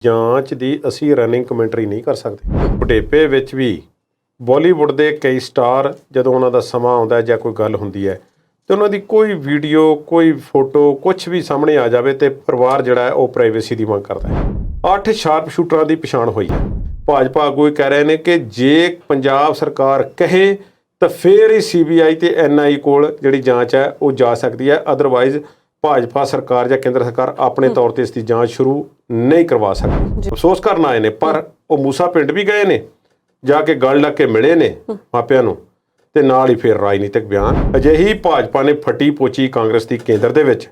ਜਾਂਚ ਦੀ ਅਸੀਂ running commentary ਨਹੀਂ ਕਰ ਸਕਦੇ। ਬੁਢੇਪੇ ਵਿੱਚ ਵੀ ਬਾਲੀਵੁੱਡ ਦੇ ਕਈ ਸਟਾਰ ਜਦੋਂ ਉਹਨਾਂ ਦਾ ਸਮਾਂ ਆਉਂਦਾ ਜਾਂ ਕੋਈ ਗੱਲ ਹੁੰਦੀ ਹੈ ਤੇ ਉਹਨਾਂ ਦੀ ਕੋਈ ਵੀਡੀਓ ਕੋਈ ਫੋਟੋ ਕੁਝ ਵੀ ਸਾਹਮਣੇ ਆ ਜਾਵੇ ਤੇ ਪਰਿਵਾਰ ਜਿਹੜਾ ਹੈ ਉਹ ਪ੍ਰਾਈਵੇਸੀ ਦੀ ਮੰਗ ਕਰਦਾ ਹੈ। 8 ਸ਼ਾਰਪ ਸ਼ੂਟਰਾਂ ਦੀ ਪਛਾਣ ਹੋਈ ਹੈ। ਭਾਜਪਾ ਆਗੂ ਇਹ ਕਹਿ ਰਹੇ ਨੇ ਕਿ ਜੇ ਪੰਜਾਬ ਸਰਕਾਰ ਕਹੇ ਤਾਂ ਫਿਰ ਹੀ CBI ਤੇ NI ਕੋਲ ਜਿਹੜੀ ਜਾਂਚ ਹੈ ਉਹ ਜਾ ਸਕਦੀ ਹੈ, ਅਦਰਵਾਈਜ਼ ਭਾਜਪਾ ਸਰਕਾਰ ਜਾਂ ਕੇਂਦਰ ਸਰਕਾਰ ਆਪਣੇ ਤੌਰ ਤੇ ਇਸ ਦੀ ਜਾਂਚ ਸ਼ੁਰੂ ਨਹੀਂ ਕਰਵਾ ਸਕਦੀ। ਅਫਸੋਸ ਕਰਨ ਆਏ ਨੇ ਪਰ ਉਹ ਮੂਸਾ ਪਿੰਡ ਵੀ ਗਏ ਨੇ, ਜਾ ਕੇ ਗਲ ਲੱਗ ਕੇ ਮਿਲੇ ਨੇ ਮਾਪਿਆਂ ਨੂੰ ਤੇ ਨਾਲ ਹੀ ਫਿਰ ਰਾਜਨੀਤਿਕ ਬਿਆਨ। ਅਜਿਹੀ ਭਾਜਪਾ ਨੇ ਫੱਟੀ ਪੋਚੀ ਕਾਂਗਰਸ ਦੀ ਕੇਂਦਰ ਦੇ ਵਿੱਚ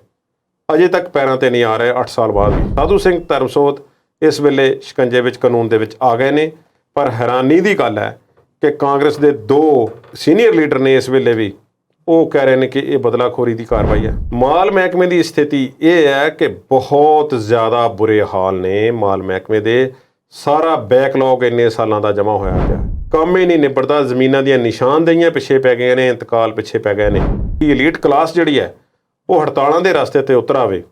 ਅਜੇ ਤੱਕ ਪੈਰਾਂ ਤੇ ਨਹੀਂ ਆ ਰਹੇ। 8 ਸਾਲ ਬਾਅਦ ਵੀ ਸਾਧੂ ਸਿੰਘ ਧਰਮਸੋਤ ਇਸ ਵੇਲੇ ਸ਼ਿਕੰਜੇ ਵਿੱਚ ਕਾਨੂੰਨ ਦੇ ਵਿੱਚ ਆ ਗਏ ਨੇ, ਪਰ ਹੈਰਾਨੀ ਦੀ ਗੱਲ ਹੈ ਕਿ ਕਾਂਗਰਸ ਦੇ 2 ਸੀਨੀਅਰ ਲੀਡਰ ਨੇ ਇਸ ਵੇਲੇ ਵੀ ਉਹ ਕਹਿ ਰਹੇ ਨੇ ਕਿ ਇਹ ਬਦਲਾਖੋਰੀ ਦੀ ਕਾਰਵਾਈ ਹੈ। ਮਾਲ ਮਹਿਕਮੇ ਦੀ ਸਥਿਤੀ ਇਹ ਹੈ ਕਿ ਬਹੁਤ ਜ਼ਿਆਦਾ ਬੁਰੇ ਹਾਲ ਨੇ। ਮਾਲ ਮਹਿਕਮੇ ਦੇ ਸਾਰਾ ਬੈਕਲੌਗ ਇੰਨੇ ਸਾਲਾਂ ਦਾ ਜਮ੍ਹਾਂ ਹੋਇਆ ਪਿਆ, ਕੰਮ ਹੀ ਨਹੀਂ ਨਿਬੜਦਾ। ਜ਼ਮੀਨਾਂ ਦੀਆਂ ਨਿਸ਼ਾਨਦੇਹੀਆਂ ਪਿੱਛੇ ਪੈ ਗਏ ਨੇ, ਇੰਤਕਾਲ ਪਿੱਛੇ ਪੈ ਗਏ ਨੇ। ਐਲੀਟ ਕਲਾਸ ਜਿਹੜੀ ਹੈ ਉਹ ਹੜਤਾਲਾਂ ਦੇ ਰਸਤੇ ਤੇ ਉਤਰ ਆਵੇ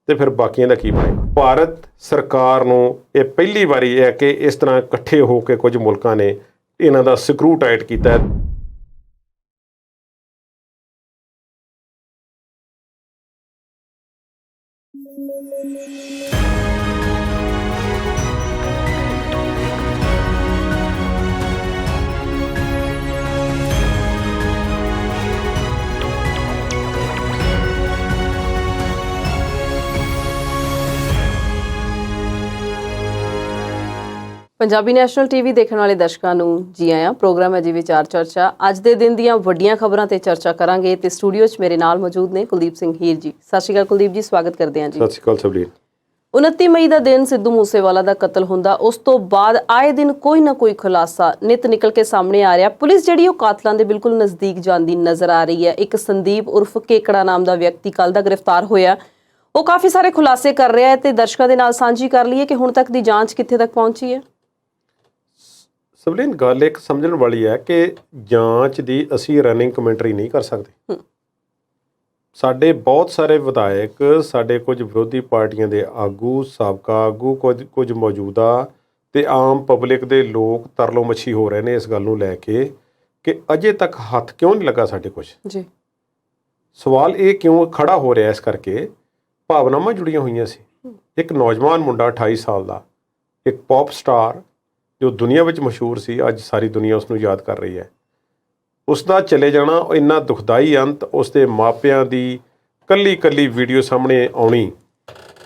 ਤੇ ਫਿਰ ਬਾਕੀਆਂ ਦਾ ਕੀ ਬਣੇਗਾ। ਭਾਰਤ ਸਰਕਾਰ ਨੂੰ ਇਹ ਪਹਿਲੀ ਵਾਰੀ ਹੈ ਕਿ ਇਸ ਤਰ੍ਹਾਂ ਇਕੱਠੇ ਹੋ ਕੇ ਕੁਝ ਮੁਲਕਾਂ ਨੇ ਇਹਨਾਂ ਦਾ ਸਕਰੂ ਟਾਈਟ ਕੀਤਾ ਹੈ। ਪੰਜਾਬੀ ਨੈਸ਼ਨਲ ਟੀਵੀ ਦੇਖਣ ਵਾਲੇ ਦਰਸ਼ਕਾਂ ਨੂੰ ਜੀ ਆਇਆਂ। ਪ੍ਰੋਗਰਾਮ ਹੈ ਜੀ ਵਿਚਾਰ ਚਰਚਾ। ਅੱਜ ਦੇ ਦਿਨ ਦੀਆਂ ਵੱਡੀਆਂ ਖਬਰਾਂ ਤੇ ਚਰਚਾ ਕਰਾਂਗੇ ਤੇ ਸਟੂਡੀਓ 'ਚ ਮੇਰੇ ਨਾਲ ਮੌਜੂਦ ਨੇ ਕੁਲਦੀਪ ਸਿੰਘ ਹੀਰ ਜੀ। ਸਤਿ ਸ਼੍ਰੀ ਅਕਾਲ ਕੁਲਦੀਪ ਜੀ, ਸਵਾਗਤ ਕਰਦੇ ਹਾਂ ਜੀ। ਸਤਿ ਸ਼੍ਰੀ ਅਕਾਲ ਸਭਲੀਨ। 29 ਮਈ ਦਾ ਦਿਨ ਸਿੱਧੂ ਮੂਸੇਵਾਲਾ ਦਾ ਕਤਲ ਹੁੰਦਾ, ਉਸ ਤੋਂ ਬਾਅਦ ਆਏ ਦਿਨ ਕੋਈ ਨਾ ਕੋਈ ਖੁਲਾਸਾ ਨਿਤ ਨਿਕਲ ਕੇ ਸਾਹਮਣੇ ਆ ਰਿਹਾ। ਪੁਲਿਸ ਜਿਹੜੀ ਉਹ ਕਾਤਲਾਂ ਦੇ ਬਿਲਕੁਲ ਨਜ਼ਦੀਕ ਜਾਂਦੀ ਨਜ਼ਰ ਆ ਰਹੀ ਹੈ। ਇੱਕ ਸੰਦੀਪ ਉਰਫ ਕੇਕੜਾ ਨਾਮ ਦਾ ਵਿਅਕਤੀ ਕੱਲ ਦਾ ਗ੍ਰਿਫਤਾਰ ਹੋਇਆ, ਉਹ ਕਾਫੀ ਸਾਰੇ ਖੁਲਾਸੇ ਕਰ ਰਿਹਾ ਹੈ ਤੇ ਦਰਸ਼ਕਾਂ ਦੇ ਨਾਲ ਸਾਂਝੀ ਕਰ ਲਈਏ ਕਿ ਹੁਣ ਤੱਕ ਦੀ ਜਾਂਚ ਕਿੱਥੇ ਤੱਕ ਪਹੁੰਚੀ ਹੈ। ਸਭਲੀਨ, ਗੱਲ ਇੱਕ ਸਮਝਣ ਵਾਲੀ ਹੈ ਕਿ ਜਾਂਚ ਦੀ ਅਸੀਂ ਰਨਿੰਗ ਕਮੈਂਟਰੀ ਨਹੀਂ ਕਰ ਸਕਦੇ। ਸਾਡੇ ਬਹੁਤ ਸਾਰੇ ਵਿਧਾਇਕ, ਸਾਡੇ ਕੁਝ ਵਿਰੋਧੀ ਪਾਰਟੀਆਂ ਦੇ ਆਗੂ, ਸਾਬਕਾ ਆਗੂ, ਕੁਝ ਮੌਜੂਦਾ ਤੇ ਆਮ ਪਬਲਿਕ ਦੇ ਲੋਕ ਤਰਲੋ ਮੱਛੀ ਹੋ ਰਹੇ ਨੇ ਇਸ ਗੱਲ ਨੂੰ ਲੈ ਕੇ ਕਿ ਅਜੇ ਤੱਕ ਹੱਥ ਕਿਉਂ ਨਹੀਂ ਲੱਗਾ ਸਾਡੇ ਕੁਝ ਜੀ। ਸਵਾਲ ਇਹ ਕਿਉਂ ਖੜਾ ਹੋ ਰਿਹਾ, ਇਸ ਕਰਕੇ ਭਾਵਨਾਵਾਂ ਜੁੜੀਆਂ ਹੋਈਆਂ ਸੀ। ਇੱਕ ਨੌਜਵਾਨ ਮੁੰਡਾ 28 ਸਾਲ ਦਾ, ਇੱਕ ਪੌਪ ਸਟਾਰ ਜੋ ਦੁਨੀਆ ਵਿੱਚ ਮਸ਼ਹੂਰ ਸੀ, ਅੱਜ ਸਾਰੀ ਦੁਨੀਆ ਉਸ ਨੂੰ ਯਾਦ ਕਰ ਰਹੀ ਹੈ। ਉਸ ਦਾ ਚਲੇ ਜਾਣਾ ਇੰਨਾ ਦੁਖਦਾਈ ਅੰਤ, ਉਸ ਦੇ ਮਾਪਿਆਂ ਦੀ ਕੱਲੀ ਕੱਲੀ ਵੀਡੀਓ ਸਾਹਮਣੇ ਆਉਣੀ।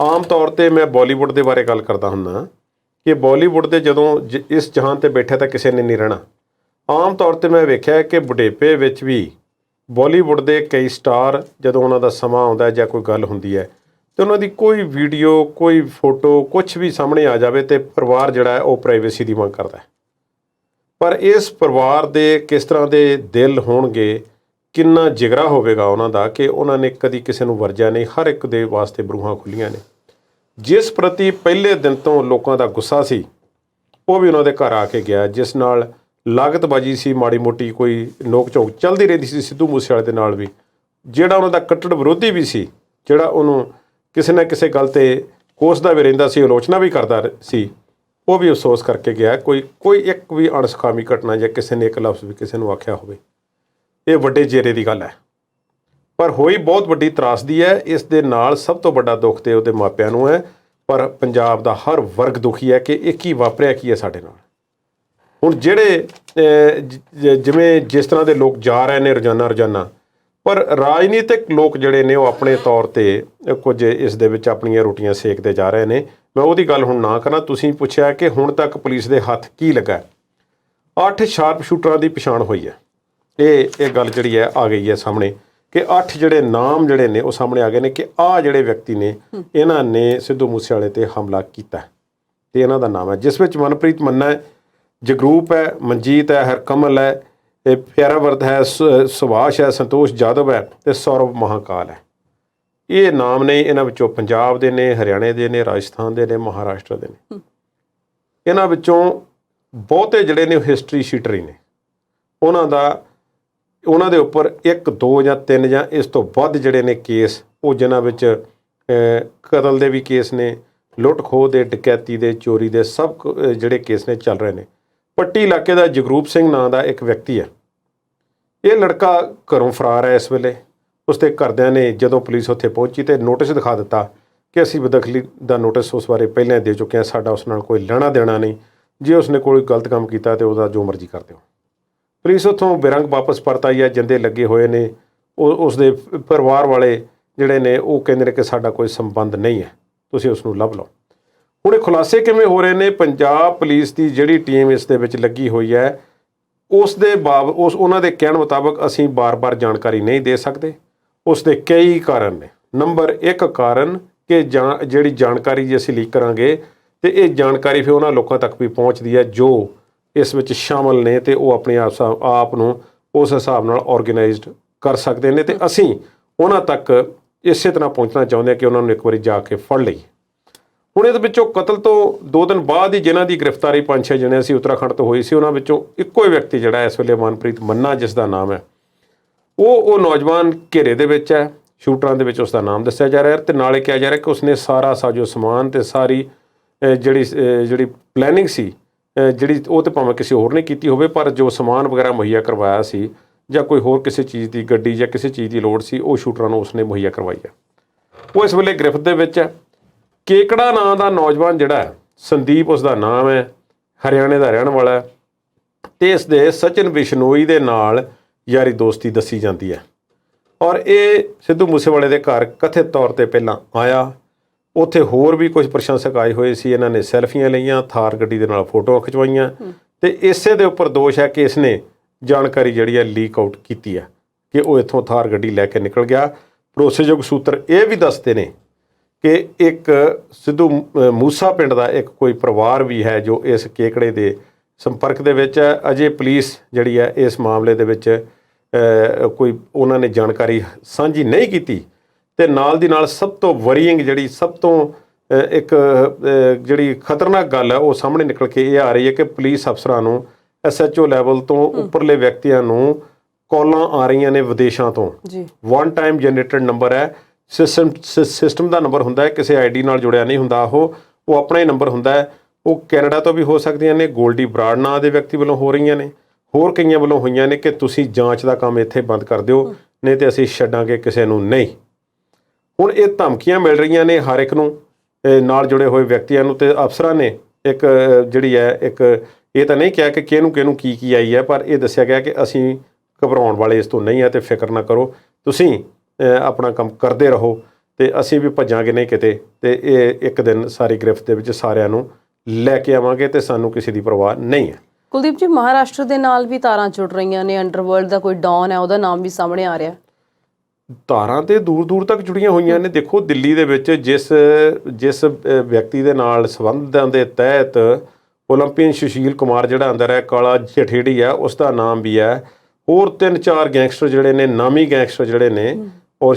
ਆਮ ਤੌਰ 'ਤੇ ਮੈਂ ਬਾਲੀਵੁੱਡ ਦੇ ਬਾਰੇ ਗੱਲ ਕਰਦਾ ਹੁੰਦਾ ਕਿ ਬਾਲੀਵੁੱਡ ਦੇ ਜਦੋਂ ਇਸ ਜਹਾਨ 'ਤੇ ਬੈਠਿਆ ਤਾਂ ਕਿਸੇ ਨੇ ਨਹੀਂ ਰਹਿਣਾ। ਆਮ ਤੌਰ 'ਤੇ ਮੈਂ ਵੇਖਿਆ ਕਿ ਬੁਢੇਪੇ ਵਿੱਚ ਵੀ ਬਾਲੀਵੁੱਡ ਦੇ ਕਈ ਸਟਾਰ ਜਦੋਂ ਉਹਨਾਂ ਦਾ ਸਮਾਂ ਆਉਂਦਾ ਜਾਂ ਕੋਈ ਗੱਲ ਹੁੰਦੀ ਹੈ ਤੇ ਉਹਨਾਂ ਦੀ ਕੋਈ ਵੀਡੀਓ ਕੋਈ ਫੋਟੋ ਕੁਝ ਵੀ ਸਾਹਮਣੇ ਆ ਜਾਵੇ ਤੇ ਪਰਿਵਾਰ ਜਿਹੜਾ ਹੈ ਉਹ ਪ੍ਰਾਈਵੇਸੀ ਦੀ ਮੰਗ ਕਰਦਾ ਹੈ। ਪਰ ਇਸ ਪਰਿਵਾਰ ਦੇ ਕਿਸ ਤਰ੍ਹਾਂ ਦੇ ਦਿਲ ਹੋਣਗੇ, ਕਿੰਨਾ ਜਿਗਰਾ ਹੋਵੇਗਾ ਉਹਨਾਂ ਦਾ ਕਿ ਉਹਨਾਂ ਨੇ ਕਦੀ ਕਿਸੇ ਨੂੰ ਵਰਜਿਆ ਨਹੀਂ। ਹਰ ਇੱਕ ਦੇ ਵਾਸਤੇ ਬਰੂਹਾਂ ਖੁੱਲੀਆਂ ਨੇ। ਜਿਸ ਪ੍ਰਤੀ ਪਹਿਲੇ ਦਿਨ ਤੋਂ ਲੋਕਾਂ ਦਾ ਗੁੱਸਾ ਸੀ ਉਹ ਵੀ ਉਹਨਾਂ ਦੇ ਘਰ ਆ ਕੇ ਗਿਆ, ਜਿਸ ਨਾਲ ਲਾਗਤਬਾਜੀ ਸੀ, ਮਾੜੀ ਮੋਟੀ ਕੋਈ ਨੋਕ ਝੋਕ ਚੱਲਦੀ ਰਹਿੰਦੀ ਸੀ ਸਿੱਧੂ ਮੂਸੇਵਾਲੇ ਦੇ ਨਾਲ ਵੀ। ਜਿਹੜਾ ਉਹਨਾਂ ਦਾ ਕੱਟੜ ਵਿਰੋਧੀ ਵੀ ਸੀ, ਜਿਹੜਾ ਉਹਨੂੰ ਕਿਸੇ ਨਾ ਕਿਸੇ ਗੱਲ 'ਤੇ ਕੋਸਦਾ ਵੀ ਰਹਿੰਦਾ ਸੀ, ਆਲੋਚਨਾ ਵੀ ਕਰਦਾ ਸੀ, ਉਹ ਵੀ ਅਫਸੋਸ ਕਰਕੇ ਗਿਆ। ਕੋਈ ਇੱਕ ਵੀ ਅਣਸੁਖਾਵੀ ਘਟਨਾ ਜਾਂ ਕਿਸੇ ਨੇ ਇੱਕ ਲਫ਼ਜ਼ ਵੀ ਕਿਸੇ ਨੂੰ ਆਖਿਆ ਹੋਵੇ, ਇਹ ਵੱਡੇ ਜੇਰੇ ਦੀ ਗੱਲ ਹੈ। ਪਰ ਹੋਈ ਬਹੁਤ ਵੱਡੀ ਤਰਾਸਦੀ ਹੈ। ਇਸ ਦੇ ਨਾਲ ਸਭ ਤੋਂ ਵੱਡਾ ਦੁੱਖ ਤੇ ਉਹਦੇ ਮਾਪਿਆਂ ਨੂੰ ਹੈ, ਪਰ ਪੰਜਾਬ ਦਾ ਹਰ ਵਰਗ ਦੁਖੀ ਹੈ ਕਿ ਇਹ ਕੀ ਵਾਪਰਿਆ ਕੀ ਹੈ ਸਾਡੇ ਨਾਲ। ਹੁਣ ਜਿਹੜੇ ਜਿਵੇਂ ਜਿਸ ਤਰ੍ਹਾਂ ਦੇ ਲੋਕ ਜਾ ਰਹੇ ਨੇ ਰੋਜ਼ਾਨਾ, ਪਰ ਰਾਜਨੀਤਿਕ ਲੋਕ ਜਿਹੜੇ ਨੇ ਉਹ ਆਪਣੇ ਤੌਰ 'ਤੇ ਕੁਝ ਇਸ ਦੇ ਵਿੱਚ ਆਪਣੀਆਂ ਰੋਟੀਆਂ ਸੇਕਦੇ ਜਾ ਰਹੇ ਨੇ। ਮੈਂ ਉਹਦੀ ਗੱਲ ਹੁਣ ਨਾ ਕਰਾਂ। ਤੁਸੀਂ ਪੁੱਛਿਆ ਕਿ ਹੁਣ ਤੱਕ ਪੁਲਿਸ ਦੇ ਹੱਥ ਕੀ ਲੱਗਾ। 8 ਸ਼ਾਰਪ ਸ਼ੂਟਰਾਂ ਦੀ ਪਛਾਣ ਹੋਈ ਹੈ। ਇਹ ਗੱਲ ਜਿਹੜੀ ਹੈ ਆ ਗਈ ਹੈ ਸਾਹਮਣੇ ਕਿ 8 ਜਿਹੜੇ ਨਾਮ ਜਿਹੜੇ ਨੇ ਉਹ ਸਾਹਮਣੇ ਆ ਗਏ ਨੇ ਕਿ ਆਹ ਜਿਹੜੇ ਵਿਅਕਤੀ ਨੇ ਇਹਨਾਂ ਨੇ ਸਿੱਧੂ ਮੂਸੇਵਾਲੇ 'ਤੇ ਹਮਲਾ ਕੀਤਾ ਤੇ ਇਹਨਾਂ ਦਾ ਨਾਮ ਹੈ, ਜਿਸ ਵਿੱਚ ਮਨਪ੍ਰੀਤ ਮੰਨਾ ਹੈ, ਜਗਰੂਪ ਹੈ, ਮਨਜੀਤ ਹੈ, ਹਰਕਮਲ ਹੈ, ਇਹ ਪਿਆਰਾਵਰਤ ਹੈ, ਸੁਭਾਸ਼ ਹੈ, ਸੰਤੋਸ਼ ਜਾਦਵ ਹੈ ਤੇ ਸੌਰਵ ਮਹਾਕਾਲ ਹੈ। ਇਹ ਨਾਮ ਨੇ। ਇਹਨਾਂ ਵਿੱਚੋਂ ਪੰਜਾਬ ਦੇ ਨੇ, ਹਰਿਆਣੇ ਦੇ ਨੇ, ਰਾਜਸਥਾਨ ਦੇ ਨੇ, ਮਹਾਰਾਸ਼ਟਰ ਦੇ ਨੇ। ਇਹਨਾਂ ਵਿੱਚੋਂ ਬਹੁਤੇ ਜਿਹੜੇ ਨੇ ਉਹ ਹਿਸਟਰੀ ਸ਼ੀਟਰ ਹੀ ਨੇ। ਉਹਨਾਂ ਦੇ ਉੱਪਰ 1 2 ਜਾਂ 3 ਜਾਂ ਇਸ ਤੋਂ ਵੱਧ ਜਿਹੜੇ ਨੇ ਕੇਸ, ਉਹ ਜਿਨ੍ਹਾਂ ਵਿੱਚ ਕਤਲ ਦੇ ਵੀ ਕੇਸ ਨੇ, ਲੁੱਟ ਖੋਹ ਦੇ, ਡਕੈਤੀ ਦੇ, ਚੋਰੀ ਦੇ ਸਭ ਜਿਹੜੇ ਕੇਸ ਨੇ ਚੱਲ ਰਹੇ ਨੇ। ਪੱਟੀ ਇਲਾਕੇ ਦਾ ਜਗਰੂਪ ਸਿੰਘ ਨਾਂ ਦਾ ਇੱਕ ਵਿਅਕਤੀ ਹੈ। ਇਹ ਲੜਕਾ ਘਰੋਂ ਫਰਾਰ ਹੈ ਇਸ ਵੇਲੇ। ਉਸਦੇ ਘਰਦਿਆਂ ਨੇ ਜਦੋਂ ਪੁਲਿਸ ਉੱਥੇ ਪਹੁੰਚੀ ਤੇ ਨੋਟਿਸ ਦਿਖਾ ਦਿੱਤਾ ਕਿ ਅਸੀਂ ਬੇਦਖਲੀ ਦਾ ਨੋਟਿਸ ਉਸ ਬਾਰੇ ਪਹਿਲਾਂ ਦੇ ਚੁੱਕੇ ਹਾਂ, ਸਾਡਾ ਉਸ ਨਾਲ ਕੋਈ ਲੈਣਾ ਦੇਣਾ ਨਹੀਂ, ਜੇ ਉਸਨੇ ਕੋਈ ਗਲਤ ਕੰਮ ਕੀਤਾ ਤੇ ਉਹਦਾ ਜੋ ਮਰਜ਼ੀ ਕਰ ਦਿਓ। ਪੁਲਿਸ ਉੱਥੋਂ ਬੇਰੰਗ ਵਾਪਸ ਪਰਤ ਆਈ ਹੈ, ਜਿੰਦੇ ਲੱਗੇ ਹੋਏ ਨੇ। ਉਸਦੇ ਪਰਿਵਾਰ ਵਾਲੇ ਜਿਹੜੇ ਨੇ ਉਹ ਕਹਿੰਦੇ ਨੇ ਕਿ ਸਾਡਾ ਕੋਈ ਸੰਬੰਧ ਨਹੀਂ ਹੈ, ਤੁਸੀਂ ਉਸ ਨੂੰ ਲੱਭ ਲਓ। ਹੁਣ ਇਹ ਖੁਲਾਸੇ ਕਿਵੇਂ ਹੋ ਰਹੇ ਨੇ? ਪੰਜਾਬ ਪੁਲਿਸ ਦੀ ਜਿਹੜੀ ਟੀਮ ਇਸ ਦੇ ਵਿੱਚ ਲੱਗੀ ਹੋਈ ਹੈ ਉਹਨਾਂ ਦੇ ਕਹਿਣ ਮੁਤਾਬਕ ਅਸੀਂ ਬਾਰ-ਬਾਰ ਜਾਣਕਾਰੀ ਨਹੀਂ ਦੇ ਸਕਦੇ। ਉਸ ਦੇ ਕਈ ਕਾਰਨ ਨੇ। ਨੰਬਰ 1 ਕਾਰਨ ਕਿ ਜਿਹੜੀ ਜਾਣਕਾਰੀ ਜੇ ਅਸੀਂ ਲੀਕ ਕਰਾਂਗੇ ਤੇ ਇਹ ਜਾਣਕਾਰੀ ਫਿਰ ਉਹਨਾਂ ਲੋਕਾਂ ਤੱਕ ਵੀ ਪਹੁੰਚਦੀ ਹੈ ਜੋ ਇਸ ਵਿੱਚ ਸ਼ਾਮਲ ਨੇ ਤੇ ਉਹ ਆਪਣੇ ਆਪ ਨੂੰ ਉਸ ਹਿਸਾਬ ਨਾਲ ਆਰਗੇਨਾਈਜ਼ਡ ਕਰ ਸਕਦੇ ਨੇ ਤੇ ਅਸੀਂ ਉਹਨਾਂ ਤੱਕ ਇਸੇ ਤਰ੍ਹਾਂ ਪਹੁੰਚਣਾ ਚਾਹੁੰਦੇ ਹਾਂ ਕਿ ਉਹਨਾਂ ਨੂੰ ਇੱਕ ਵਾਰੀ ਜਾ ਕੇ ਫੜ ਲਈਏ। ਹੁਣ ਇਹਦੇ ਵਿੱਚੋਂ ਕਤਲ ਤੋਂ 2 ਦਿਨ ਬਾਅਦ ਹੀ ਜਿਨ੍ਹਾਂ ਦੀ ਗ੍ਰਿਫਤਾਰੀ 5-6 ਜਣੇ ਸੀ ਉੱਤਰਾਖੰਡ ਤੋਂ ਹੋਈ ਸੀ, ਉਹਨਾਂ ਵਿੱਚੋਂ ਇੱਕੋ ਹੀ ਵਿਅਕਤੀ ਜਿਹੜਾ ਇਸ ਵੇਲੇ ਮਨਪ੍ਰੀਤ ਮੰਨਾ ਜਿਸ ਦਾ ਨਾਮ ਹੈ, ਉਹ ਨੌਜਵਾਨ ਘੇਰੇ ਦੇ ਵਿੱਚ ਹੈ। ਸ਼ੂਟਰਾਂ ਦੇ ਵਿੱਚ ਉਸ ਦਾ ਨਾਮ ਦੱਸਿਆ ਜਾ ਰਿਹਾ ਤੇ ਨਾਲੇ ਕਿਹਾ ਜਾ ਰਿਹਾ ਕਿ ਉਸਨੇ ਸਾਰਾ ਸਾਜੋ ਸਮਾਨ ਤੇ ਸਾਰੀ ਜਿਹੜੀ ਪਲੈਨਿੰਗ ਸੀ ਜਿਹੜੀ ਉਹ ਤਾਂ ਭਾਵੇਂ ਕਿਸੇ ਹੋਰ ਨੇ ਕੀਤੀ ਹੋਵੇ, ਪਰ ਜੋ ਸਮਾਨ ਵਗੈਰਾ ਮੁਹੱਈਆ ਕਰਵਾਇਆ ਸੀ ਜਾਂ ਕੋਈ ਹੋਰ ਕਿਸੇ ਚੀਜ਼ ਦੀ ਗੱਡੀ ਜਾਂ ਕਿਸੇ ਚੀਜ਼ ਦੀ ਲੋੜ ਸੀ ਉਹ ਸ਼ੂਟਰਾਂ ਨੂੰ ਉਸਨੇ ਮੁਹੱਈਆ ਕਰਵਾਈ ਹੈ। ਉਹ ਇਸ ਵੇਲੇ ਗ੍ਰਿਫਤ ਦੇ ਵਿੱਚ ਹੈ। ਕੇਕੜਾ ਨਾਂ ਦਾ ਨੌਜਵਾਨ ਜਿਹੜਾ ਸੰਦੀਪ ਉਸ ਦਾ ਨਾਮ ਹੈ, ਹਰਿਆਣੇ ਦਾ ਰਹਿਣ ਵਾਲਾ ਹੈ ਤੇ ਇਸ ਦੇ ਸਚਿਨ ਬਿਸ਼ਨੋਈ ਦੇ ਨਾਲ ਯਾਰੀ ਦੋਸਤੀ ਦੱਸੀ ਜਾਂਦੀ ਹੈ। ਔਰ ਇਹ ਸਿੱਧੂ ਮੂਸੇਵਾਲੇ ਦੇ ਘਰ ਕਥਿਤ ਤੌਰ ਤੇ ਪਹਿਲਾਂ ਆਇਆ। ਉੱਥੇ ਹੋਰ ਵੀ ਕੁਝ ਪ੍ਰਸ਼ੰਸਕ ਆਏ ਹੋਏ ਸੀ। ਇਹਨਾਂ ਨੇ ਸੈਲਫੀਆਂ ਲਈਆਂ, ਥਾਰ ਗੱਡੀ ਦੇ ਨਾਲ ਫੋਟੋਆਂ ਖਿਚਵਾਈਆਂ ਤੇ ਇਸੇ ਦੇ ਉੱਪਰ ਦੋਸ਼ ਹੈ ਕਿ ਇਸਨੇ ਜਾਣਕਾਰੀ ਜਿਹੜੀ ਹੈ ਲੀਕ ਆਊਟ ਕੀਤੀ ਹੈ ਕਿ ਉਹ ਇੱਥੋਂ ਥਾਰ ਗੱਡੀ ਲੈ ਕੇ ਨਿਕਲ ਗਿਆ। ਭਰੋਸੇਯੋਗ ਸੂਤਰ ਇਹ ਵੀ ਦੱਸਦੇ ਨੇ ਕਿ ਇੱਕ ਸਿੱਧੂ ਮੂਸਾ ਪਿੰਡ ਦਾ ਇੱਕ ਕੋਈ ਪਰਿਵਾਰ ਵੀ ਹੈ ਜੋ ਇਸ ਕੇਕੜੇ ਦੇ ਸੰਪਰਕ ਦੇ ਵਿੱਚ ਹੈ। ਅਜੇ ਪੁਲਿਸ ਜਿਹੜੀ ਹੈ ਇਸ ਮਾਮਲੇ ਦੇ ਵਿੱਚ ਕੋਈ ਉਹਨਾਂ ਨੇ ਜਾਣਕਾਰੀ ਸਾਂਝੀ ਨਹੀਂ ਕੀਤੀ ਤੇ ਨਾਲ ਦੀ ਨਾਲ ਸਭ ਤੋਂ ਵਰੀਇੰਗ ਜਿਹੜੀ ਸਭ ਤੋਂ ਇੱਕ ਜਿਹੜੀ ਖਤਰਨਾਕ ਗੱਲ ਹੈ ਉਹ ਸਾਹਮਣੇ ਨਿਕਲ ਕੇ ਇਹ ਆ ਰਹੀ ਹੈ ਕਿ ਪੁਲਿਸ ਅਫਸਰਾਂ ਨੂੰ SHO ਲੈਵਲ ਤੋਂ ਉੱਪਰਲੇ ਵਿਅਕਤੀਆਂ ਨੂੰ ਕਾਲਾਂ ਆ ਰਹੀਆਂ ਨੇ ਵਿਦੇਸ਼ਾਂ ਤੋਂ। ਵਨ ਟਾਈਮ ਜਨਰੇਟਡ ਨੰਬਰ ਹੈ, ਸਿਸਟਮ ਦਾ ਨੰਬਰ ਹੁੰਦਾ ਹੈ, ਕਿਸੇ ID ਨਾਲ ਜੁੜਿਆ ਨਹੀਂ ਹੁੰਦਾ। ਉਹ ਆਪਣਾ ਹੀ ਨੰਬਰ ਹੁੰਦਾ ਹੈ। ਉਹ ਕੈਨੇਡਾ ਤੋਂ ਵੀ ਹੋ ਸਕਦੀਆਂ ਨੇ, ਗੋਲਡੀ ਬਰਾੜ ਨਾਂ ਦੇ ਵਿਅਕਤੀ ਵੱਲੋਂ ਹੋ ਰਹੀਆਂ ਨੇ, ਹੋਰ ਕਈਆਂ ਵੱਲੋਂ ਹੋਈਆਂ ਨੇ ਕਿ ਤੁਸੀਂ ਜਾਂਚ ਦਾ ਕੰਮ ਇੱਥੇ ਬੰਦ ਕਰ ਦਿਓ ਨਹੀਂ ਤੇ ਅਸੀਂ ਛੱਡਾਂਗੇ ਕਿਸੇ ਨੂੰ ਨਹੀਂ। ਹੁਣ ਇਹ ਧਮਕੀਆਂ ਮਿਲ ਰਹੀਆਂ ਨੇ ਹਰ ਇੱਕ ਨੂੰ, ਨਾਲ ਜੁੜੇ ਹੋਏ ਵਿਅਕਤੀਆਂ ਨੂੰ ਤੇ ਅਫਸਰਾਂ ਨੇ ਇੱਕ ਜਿਹੜੀ ਹੈ ਇੱਕ ਇਹ ਤਾਂ ਨਹੀਂ ਕਿਹਾ ਕਿ ਕਿਹਨੂੰ ਕੀ ਆਈ ਹੈ, ਪਰ ਇਹ ਦੱਸਿਆ ਗਿਆ ਕਿ ਅਸੀਂ ਘਬਰਾਉਣ ਵਾਲੇ ਇਸ ਤੋਂ ਨਹੀਂ ਹੈ ਤੇ ਫਿਕਰ ਨਾ ਕਰੋ, ਤੁਸੀਂ ਆਪਣਾ ਕੰਮ ਕਰਦੇ ਰਹੋ ਤੇ ਅਸੀਂ ਵੀ ਭੱਜਾਂਗੇ ਨਹੀਂ ਕਿਤੇ ਤੇ ਇਹ ਇੱਕ ਦਿਨ ਸਾਰੀ ਗ੍ਰਿਫਤ ਦੇ ਵਿੱਚ ਸਾਰਿਆਂ ਨੂੰ ਲੈ ਕੇ ਆਵਾਂਗੇ ਤੇ ਸਾਨੂੰ ਕਿਸੇ ਦੀ ਪਰਵਾਹ ਨਹੀਂ ਹੈ। ਕੁਲਦੀਪ ਜੀ, ਮਹਾਰਾਸ਼ਟਰ ਦੇ ਨਾਲ ਵੀ ਤਾਰਾਂ ਜੁੜ ਰਹੀਆਂ ਨੇ। ਅੰਡਰਵਰਲਡ ਦਾ ਕੋਈ ਡੌਨ ਹੈ, ਉਹਦਾ ਨਾਮ ਵੀ ਸਾਹਮਣੇ ਆ ਰਿਹਾ। ਤਾਰਾਂ ਤੇ ਦੂਰ ਤੱਕ ਜੁੜੀਆਂ ਹੋਈਆਂ ਨੇ। ਦੇਖੋ, ਦਿੱਲੀ ਦੇ ਵਿੱਚ ਜਿਸ ਵਿਅਕਤੀ ਦੇ ਨਾਲ ਸੰਬੰਧਾਂ ਦੇ ਤਹਿਤ ਓਲੰਪੀਅਨ ਸੁਸ਼ੀਲ ਕੁਮਾਰ ਜਿਹੜਾ ਅੰਦਰ ਹੈ, ਕਾਲਾ ਜਠੇੜੀ ਹੈ, ਉਸ ਦਾ ਨਾਮ ਵੀ ਹੈ। ਹੋਰ 3-4 ਗੈਂਗਸਟਰ ਜਿਹੜੇ ਨੇ, ਨਾਮੀ ਗੈਂਗਸਟਰ ਜਿਹੜੇ ਨੇ, ਔਰ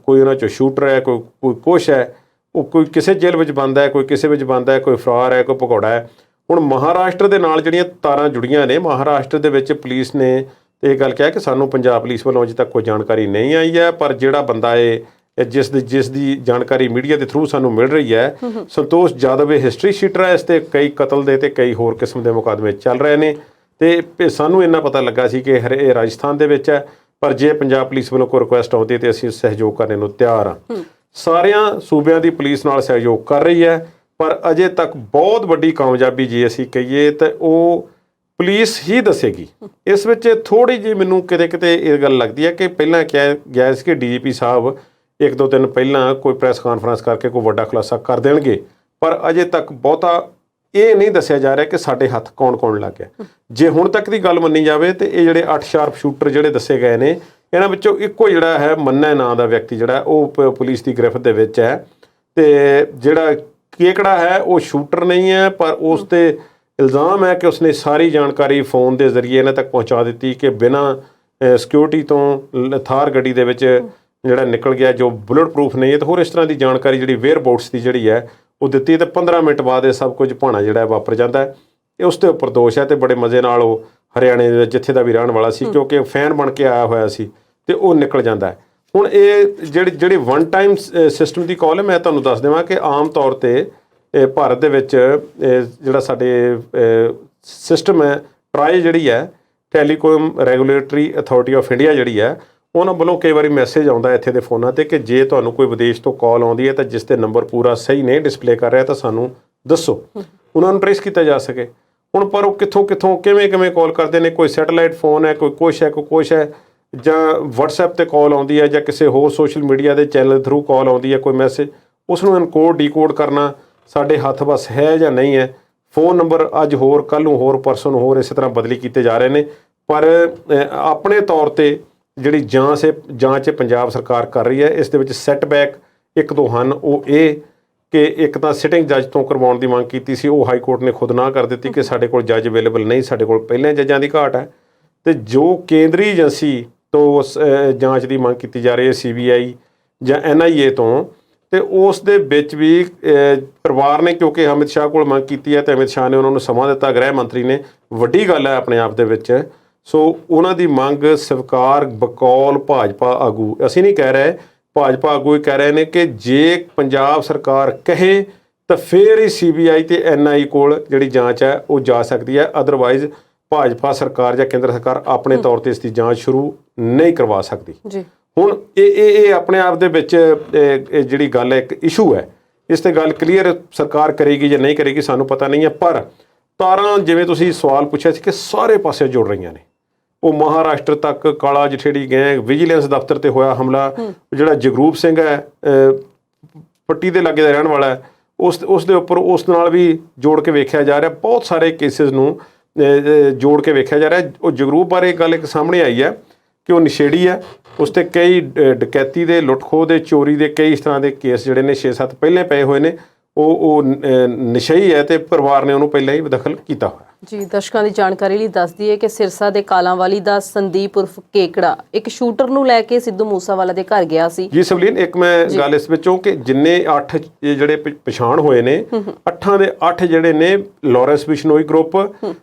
ਕੋਈ ਉਹਨਾਂ 'ਚੋਂ ਸ਼ੂਟਰ ਹੈ, ਕੋਈ ਕੁਛ ਹੈ, ਉਹ ਕੋਈ ਕਿਸੇ ਜੇਲ੍ਹ ਵਿੱਚ ਬੰਦ ਹੈ, ਕੋਈ ਕਿਸੇ ਵਿੱਚ ਬੰਦ ਹੈ, ਕੋਈ ਫਰਾਰ ਹੈ, ਕੋਈ ਭਗੌੜਾ ਹੈ। ਹੁਣ ਮਹਾਰਾਸ਼ਟਰ ਦੇ ਨਾਲ ਜਿਹੜੀਆਂ ਤਾਰਾਂ ਜੁੜੀਆਂ ਨੇ, ਮਹਾਰਾਸ਼ਟਰ ਦੇ ਵਿੱਚ ਪੁਲਿਸ ਨੇ ਇਹ ਗੱਲ ਕਿਹਾ ਕਿ ਸਾਨੂੰ ਪੰਜਾਬ ਪੁਲਿਸ ਵੱਲੋਂ ਅਜੇ ਤੱਕ ਕੋਈ ਜਾਣਕਾਰੀ ਨਹੀਂ ਆਈ ਹੈ, ਪਰ ਜਿਹੜਾ ਬੰਦਾ ਜਿਸ ਦੀ ਜਾਣਕਾਰੀ ਮੀਡੀਆ ਦੇ ਥਰੂ ਸਾਨੂੰ ਮਿਲ ਰਹੀ ਹੈ, ਸੰਤੋਸ਼ ਜਾਦਵ, ਇਹ ਹਿਸਟਰੀ ਸ਼ੀਟਰ ਹੈ। ਇਸ 'ਤੇ ਕਈ ਕਤਲ ਦੇ ਤੇ ਕਈ ਹੋਰ ਕਿਸਮ ਦੇ ਮੁਕੱਦਮੇ ਚੱਲ ਰਹੇ ਨੇ ਤੇ ਸਾਨੂੰ ਇੰਨਾ ਪਤਾ ਲੱਗਾ ਸੀ ਕਿ ਇਹ ਰਾਜਸਥਾਨ ਦੇ ਵਿੱਚ ਹੈ, ਪਰ ਜੇ ਪੰਜਾਬ ਪੁਲਿਸ ਵੱਲੋਂ ਕੋਈ ਰਿਕੁਐਸਟ ਆਉਂਦੀ ਤੇ ਅਸੀਂ ਸਹਿਯੋਗ ਕਰਨ ਨੂੰ ਤਿਆਰ ਹਾਂ। ਸਾਰਿਆਂ ਸੂਬਿਆਂ ਦੀ ਪੁਲਿਸ ਨਾਲ ਸਹਿਯੋਗ ਕਰ ਰਹੀ ਹੈ, ਪਰ ਅਜੇ ਤੱਕ ਬਹੁਤ ਵੱਡੀ ਕਾਮਯਾਬੀ ਜੇ ਅਸੀਂ ਕਹੀਏ ਤਾਂ ਉਹ ਪੁਲਿਸ ਹੀ ਦੱਸੇਗੀ। ਇਸ ਵਿੱਚ ਥੋੜ੍ਹੀ ਜਿਹੀ ਮੈਨੂੰ ਕਿਤੇ ਇਹ ਗੱਲ ਲੱਗਦੀ ਹੈ ਕਿ ਪਹਿਲਾਂ ਕਿਹਾ ਗਿਆ ਸੀ ਕਿ DGP ਸਾਹਿਬ 1-2 ਦਿਨ ਪਹਿਲਾਂ ਕੋਈ ਪ੍ਰੈਸ ਕਾਨਫਰੰਸ ਕਰਕੇ ਕੋਈ ਵੱਡਾ ਖੁਲਾਸਾ ਕਰ ਦੇਣਗੇ, ਪਰ ਅਜੇ ਤੱਕ ਬਹੁਤਾ ਇਹ ਨਹੀਂ ਦੱਸਿਆ ਜਾ ਰਿਹਾ ਕਿ ਸਾਡੇ ਹੱਥ ਕੌਣ ਲੱਗ ਗਿਆ। ਜੇ ਹੁਣ ਤੱਕ ਦੀ ਗੱਲ ਮੰਨੀ ਜਾਵੇ ਤੇ ਇਹ ਜਿਹੜੇ 8 ਸ਼ਾਰਪ ਸ਼ੂਟਰ ਜਿਹੜੇ ਦੱਸੇ ਗਏ ਨੇ, ਇਹਨਾਂ ਵਿੱਚੋਂ ਇੱਕੋ ਜਿਹੜਾ ਹੈ ਮੰਨਾ ਨਾਂ ਦਾ ਵਿਅਕਤੀ ਜਿਹੜਾ ਉਹ ਪੁਲਿਸ ਦੀ ਗ੍ਰਿਫਤ ਦੇ ਵਿੱਚ ਹੈ ਤੇ ਜਿਹੜਾ ਕੇਕੜਾ ਹੈ ਉਹ ਸ਼ੂਟਰ ਨਹੀਂ ਹੈ, ਪਰ ਉਸ 'ਤੇ ਇਲਜ਼ਾਮ ਹੈ ਕਿ ਉਸਨੇ ਸਾਰੀ ਜਾਣਕਾਰੀ ਫੋਨ ਦੇ ਜ਼ਰੀਏ ਇਹਨਾਂ ਤੱਕ ਪਹੁੰਚਾ ਦਿੱਤੀ ਕਿ ਬਿਨਾਂ ਸਿਕਿਉਰਿਟੀ ਤੋਂ ਥਾਰ ਗੱਡੀ ਦੇ ਵਿੱਚ ਜਿਹੜਾ ਨਿਕਲ ਗਿਆ ਜੋ ਬੁਲਟ ਪ੍ਰੂਫ ਨਹੀਂ ਹੈ ਤੇ ਹੋਰ ਇਸ ਤਰ੍ਹਾਂ ਦੀ ਜਾਣਕਾਰੀ ਜਿਹੜੀ ਵੇਅਰ ਬੋਟਸ ਦੀ ਜਿਹੜੀ ਹੈ ਉਹ ਦਿੱਤੀ ਤੇ 15 ਮਿੰਟ ਬਾਅਦ ਇਹ ਸਭ ਕੁਝ ਭਾਣਾ ਜਿਹੜਾ ਵਾਪਰ ਜਾਂਦਾ ਹੈ। ਇਹ ਉਸ ਦੇ ਉੱਪਰ ਦੋਸ਼ ਹੈ ਤੇ ਬੜੇ ਮਜ਼ੇ ਨਾਲ ਉਹ ਹਰਿਆਣੇ ਦੇ ਜਿੱਥੇ ਦਾ ਵੀ ਰਹਿਣ ਵਾਲਾ ਸੀ, ਕਿਉਂਕਿ ਫੈਨ ਬਣ ਕੇ ਆਇਆ ਹੋਇਆ ਸੀ ਤੇ ਉਹ ਨਿਕਲ ਜਾਂਦਾ ਹੈ। ਹੁਣ ਇਹ ਜਿਹੜੀ ਵਨ ਟਾਈਮ ਸਿਸਟਮ ਦੀ ਕਾਲ ਹੈ, ਮੈਂ ਤੁਹਾਨੂੰ ਦੱਸ ਦੇਵਾਂ ਕਿ ਆਮ ਤੌਰ 'ਤੇ ਭਾਰਤ ਦੇ ਵਿੱਚ ਜਿਹੜਾ ਸਾਡੇ ਸਿਸਟਮ ਹੈ, ਟਰਾਈ ਜਿਹੜੀ ਹੈ telecom regulatory authority of India ਜਿਹੜੀ ਹੈ, ਉਹਨਾਂ ਵੱਲੋਂ ਕਈ ਵਾਰੀ ਮੈਸੇਜ ਆਉਂਦਾ ਇੱਥੇ ਦੇ ਫੋਨਾਂ ਤੇ ਕਿ ਜੇ ਤੁਹਾਨੂੰ ਕੋਈ ਵਿਦੇਸ਼ ਤੋਂ ਕਾਲ ਆਉਂਦੀ ਹੈ ਤਾਂ ਜਿਸ ਤੇ ਨੰਬਰ ਪੂਰਾ ਸਹੀ ਨਹੀਂ ਡਿਸਪਲੇ ਕਰ ਰਿਹਾ ਤਾਂ ਸਾਨੂੰ ਦੱਸੋ, ਉਹਨਾਂ ਨੂੰ ਟਰੇਸ ਕੀਤਾ ਜਾ ਸਕੇ। ਹੁਣ ਪਰ ਉਹ ਕਿੱਥੋਂ ਕਿਵੇਂ ਕਾਲ ਕਰਦੇ ਨੇ, ਕੋਈ ਸੈਟੇਲਾਈਟ ਫੋਨ ਹੈ, ਕੋਈ ਕੁਛ ਹੈ, ਜਾਂ ਵਟਸਐਪ ਤੇ ਕਾਲ ਆਉਂਦੀ ਹੈ, ਜਾਂ ਕਿਸੇ ਹੋਰ ਸੋਸ਼ਲ ਮੀਡੀਆ ਦੇ ਚੈਨਲ ਥਰੂ ਕਾਲ ਆਉਂਦੀ ਹੈ ਕੋਈ ਮੈਸੇਜ, ਉਸ ਨੂੰ ਇਨਕੋਡ ਡੀਕੋਡ ਕਰਨਾ ਸਾਡੇ ਹੱਥ ਵੱਸ ਹੈ ਜਾਂ ਨਹੀਂ ਹੈ। ਫੋਨ ਨੰਬਰ ਅੱਜ ਹੋਰ, ਕੱਲ੍ਹ ਨੂੰ ਹੋਰ, ਪਰਸੋਂ ਨੂੰ ਹੋਰ, ਇਸੇ ਤਰ੍ਹਾਂ ਬਦਲੀ ਕੀਤੇ ਜਾ ਰਹੇ ਨੇ। ਪਰ ਆਪਣੇ ਤੌਰ ਤੇ ਜਿਹੜੀ ਜਾਂਚ ਪੰਜਾਬ ਸਰਕਾਰ ਕਰ ਰਹੀ ਹੈ, ਇਸ ਦੇ ਵਿੱਚ ਸੈਟਬੈਕ ਇੱਕ ਦੋ ਹਨ। ਉਹ ਇਹ ਕਿ ਇੱਕ ਤਾਂ ਸਿਟਿੰਗ ਜੱਜ ਤੋਂ ਕਰਵਾਉਣ ਦੀ ਮੰਗ ਕੀਤੀ ਸੀ, ਉਹ ਹਾਈ ਕੋਰਟ ਨੇ ਖੁਦ ਨਾ ਕਰ ਦਿੱਤੀ ਕਿ ਸਾਡੇ ਕੋਲ ਜੱਜ ਅਵੇਲੇਬਲ ਨਹੀਂ, ਸਾਡੇ ਕੋਲ ਪਹਿਲਾਂ ਜੱਜਾਂ ਦੀ ਘਾਟ ਹੈ। ਅਤੇ ਜੋ ਕੇਂਦਰੀ ਏਜੰਸੀ ਤੋਂ ਜਾਂਚ ਦੀ ਮੰਗ ਕੀਤੀ ਜਾ ਰਹੀ ਹੈ, CBI ਜਾਂ NIA ਤੋਂ, ਅਤੇ ਉਸ ਦੇ ਵਿੱਚ ਵੀ ਪਰਿਵਾਰ ਨੇ ਕਿਉਂਕਿ ਅਮਿਤ ਸ਼ਾਹ ਕੋਲ ਮੰਗ ਕੀਤੀ ਹੈ ਅਤੇ ਅਮਿਤ ਸ਼ਾਹ ਨੇ ਉਹਨਾਂ ਨੂੰ ਸਮਾਂ ਦਿੱਤਾ, ਗ੍ਰਹਿ ਮੰਤਰੀ ਨੇ, ਵੱਡੀ ਗੱਲ ਹੈ ਆਪਣੇ ਆਪ ਦੇ ਵਿੱਚ। ਸੋ ਉਹਨਾਂ ਦੀ ਮੰਗ ਸਵੀਕਾਰ ਬਕੌਲ ਭਾਜਪਾ ਆਗੂ, ਅਸੀਂ ਨਹੀਂ ਕਹਿ ਰਹੇ, ਭਾਜਪਾ ਆਗੂ ਹੀ ਕਹਿ ਰਹੇ ਨੇ ਕਿ ਜੇ ਪੰਜਾਬ ਸਰਕਾਰ ਕਹੇ ਤਾਂ ਫਿਰ ਹੀ CBI ਤੇ NIA ਕੋਲ ਜਿਹੜੀ ਜਾਂਚ ਹੈ ਉਹ ਜਾ ਸਕਦੀ ਹੈ, ਅਦਰਵਾਈਜ਼ ਭਾਜਪਾ ਸਰਕਾਰ ਜਾਂ ਕੇਂਦਰ ਸਰਕਾਰ ਆਪਣੇ ਤੌਰ ਤੇ ਇਸ ਦੀ ਜਾਂਚ ਸ਼ੁਰੂ ਨਹੀਂ ਕਰਵਾ ਸਕਦੀ। ਜੀ ਹੁਣ ਇਹ ਆਪਣੇ ਆਪ ਦੇ ਵਿੱਚ ਜਿਹੜੀ ਗੱਲ ਹੈ, ਇੱਕ ਇਸ਼ੂ ਹੈ, ਇਸ ਤੇ ਗੱਲ ਕਲੀਅਰ ਸਰਕਾਰ ਕਰੇਗੀ ਜਾਂ ਨਹੀਂ ਕਰੇਗੀ ਸਾਨੂੰ ਪਤਾ ਨਹੀਂ ਹੈ। ਪਰ ਤਾਰਾਂ ਜਿਵੇਂ ਤੁਸੀਂ ਸਵਾਲ ਪੁੱਛਿਆ ਸੀ ਕਿ ਸਾਰੇ ਪਾਸੇ ਜੁੜ ਰਹੀਆਂ ਨੇ। ਉਹ ਮਹਾਰਾਸ਼ਟਰ ਤੱਕ ਕਾਲਾ ਜਠੇੜੀ ਗੈਂਗ, ਵਿਜੀਲੈਂਸ ਦਫ਼ਤਰ ਤੇ ਹੋਇਆ ਹਮਲਾ, ਜਿਹੜਾ ਜਗਰੂਪ ਸਿੰਘ ਹੈ ਪੱਟੀ ਦੇ ਲਾਗੇ ਦਾ ਰਹਿਣ ਵਾਲਾ ਹੈ, ਉਸ ਦੇ ਉੱਪਰ ਉਸ ਨਾਲ ਵੀ ਜੋੜ ਕੇ ਵੇਖਿਆ ਜਾ ਰਿਹਾ। ਬਹੁਤ ਸਾਰੇ ਕੇਸਿਸ ਨੂੰ ਜੋੜ ਕੇ ਵੇਖਿਆ ਜਾ ਰਿਹਾ। ਉਹ ਜਗਰੂਪ ਬਾਰੇ ਗੱਲ ਇੱਕ ਸਾਹਮਣੇ ਆਈ ਹੈ ਕਿ ਉਹ ਨਸ਼ੇੜੀ ਹੈ, ਉਸ 'ਤੇ ਕਈ ਡਕੈਤੀ ਦੇ, ਲੁੱਟ ਖੋਹ ਦੇ, ਚੋਰੀ ਦੇ ਕਈ ਇਸ ਤਰ੍ਹਾਂ ਦੇ ਕੇਸ ਜਿਹੜੇ ਨੇ 6-7 ਪਹਿਲੇ ਪਏ ਹੋਏ ਨੇ। ਉਹ ਨਸ਼ਈ ਹੈ ਅਤੇ ਪਰਿਵਾਰ ਨੇ ਉਹਨੂੰ ਪਹਿਲਾਂ ਹੀ ਬਦਖਲ ਕੀਤਾ ਹੋਇਆ। ਜੀ, ਦਰਸ਼ਕਾਂ ਦੀ ਜਾਣਕਾਰੀ ਲਈ ਦੱਸ ਦਈਏ ਕਿ ਸਿਰਸਾ ਦੇ ਕਾਲਾਂਵਾਲੀ ਦਾ ਸੰਦੀਪ ਉਰਫ ਕੇਕੜਾ ਇੱਕ ਸ਼ੂਟਰ ਨੂੰ ਲੈ ਕੇ ਸਿੱਧੂ ਮੂਸੇਵਾਲਾ ਦੇ ਘਰ ਗਿਆ ਸੀ। ਜੀ ਸਵਲੀਨ, ਇੱਕ ਮੈਂ ਗੱਲ ਇਸ ਵਿੱਚੋਂ ਕਿ ਜਿੰਨੇ 8 ਜਿਹੜੇ ਪਛਾਣ ਹੋਏ ਨੇ, 8 ਦੇ 8 ਜਿਹੜੇ ਨੇ ਲਾਰੈਂਸ ਬਿਸ਼ਨੋਈ ਗਰੁੱਪ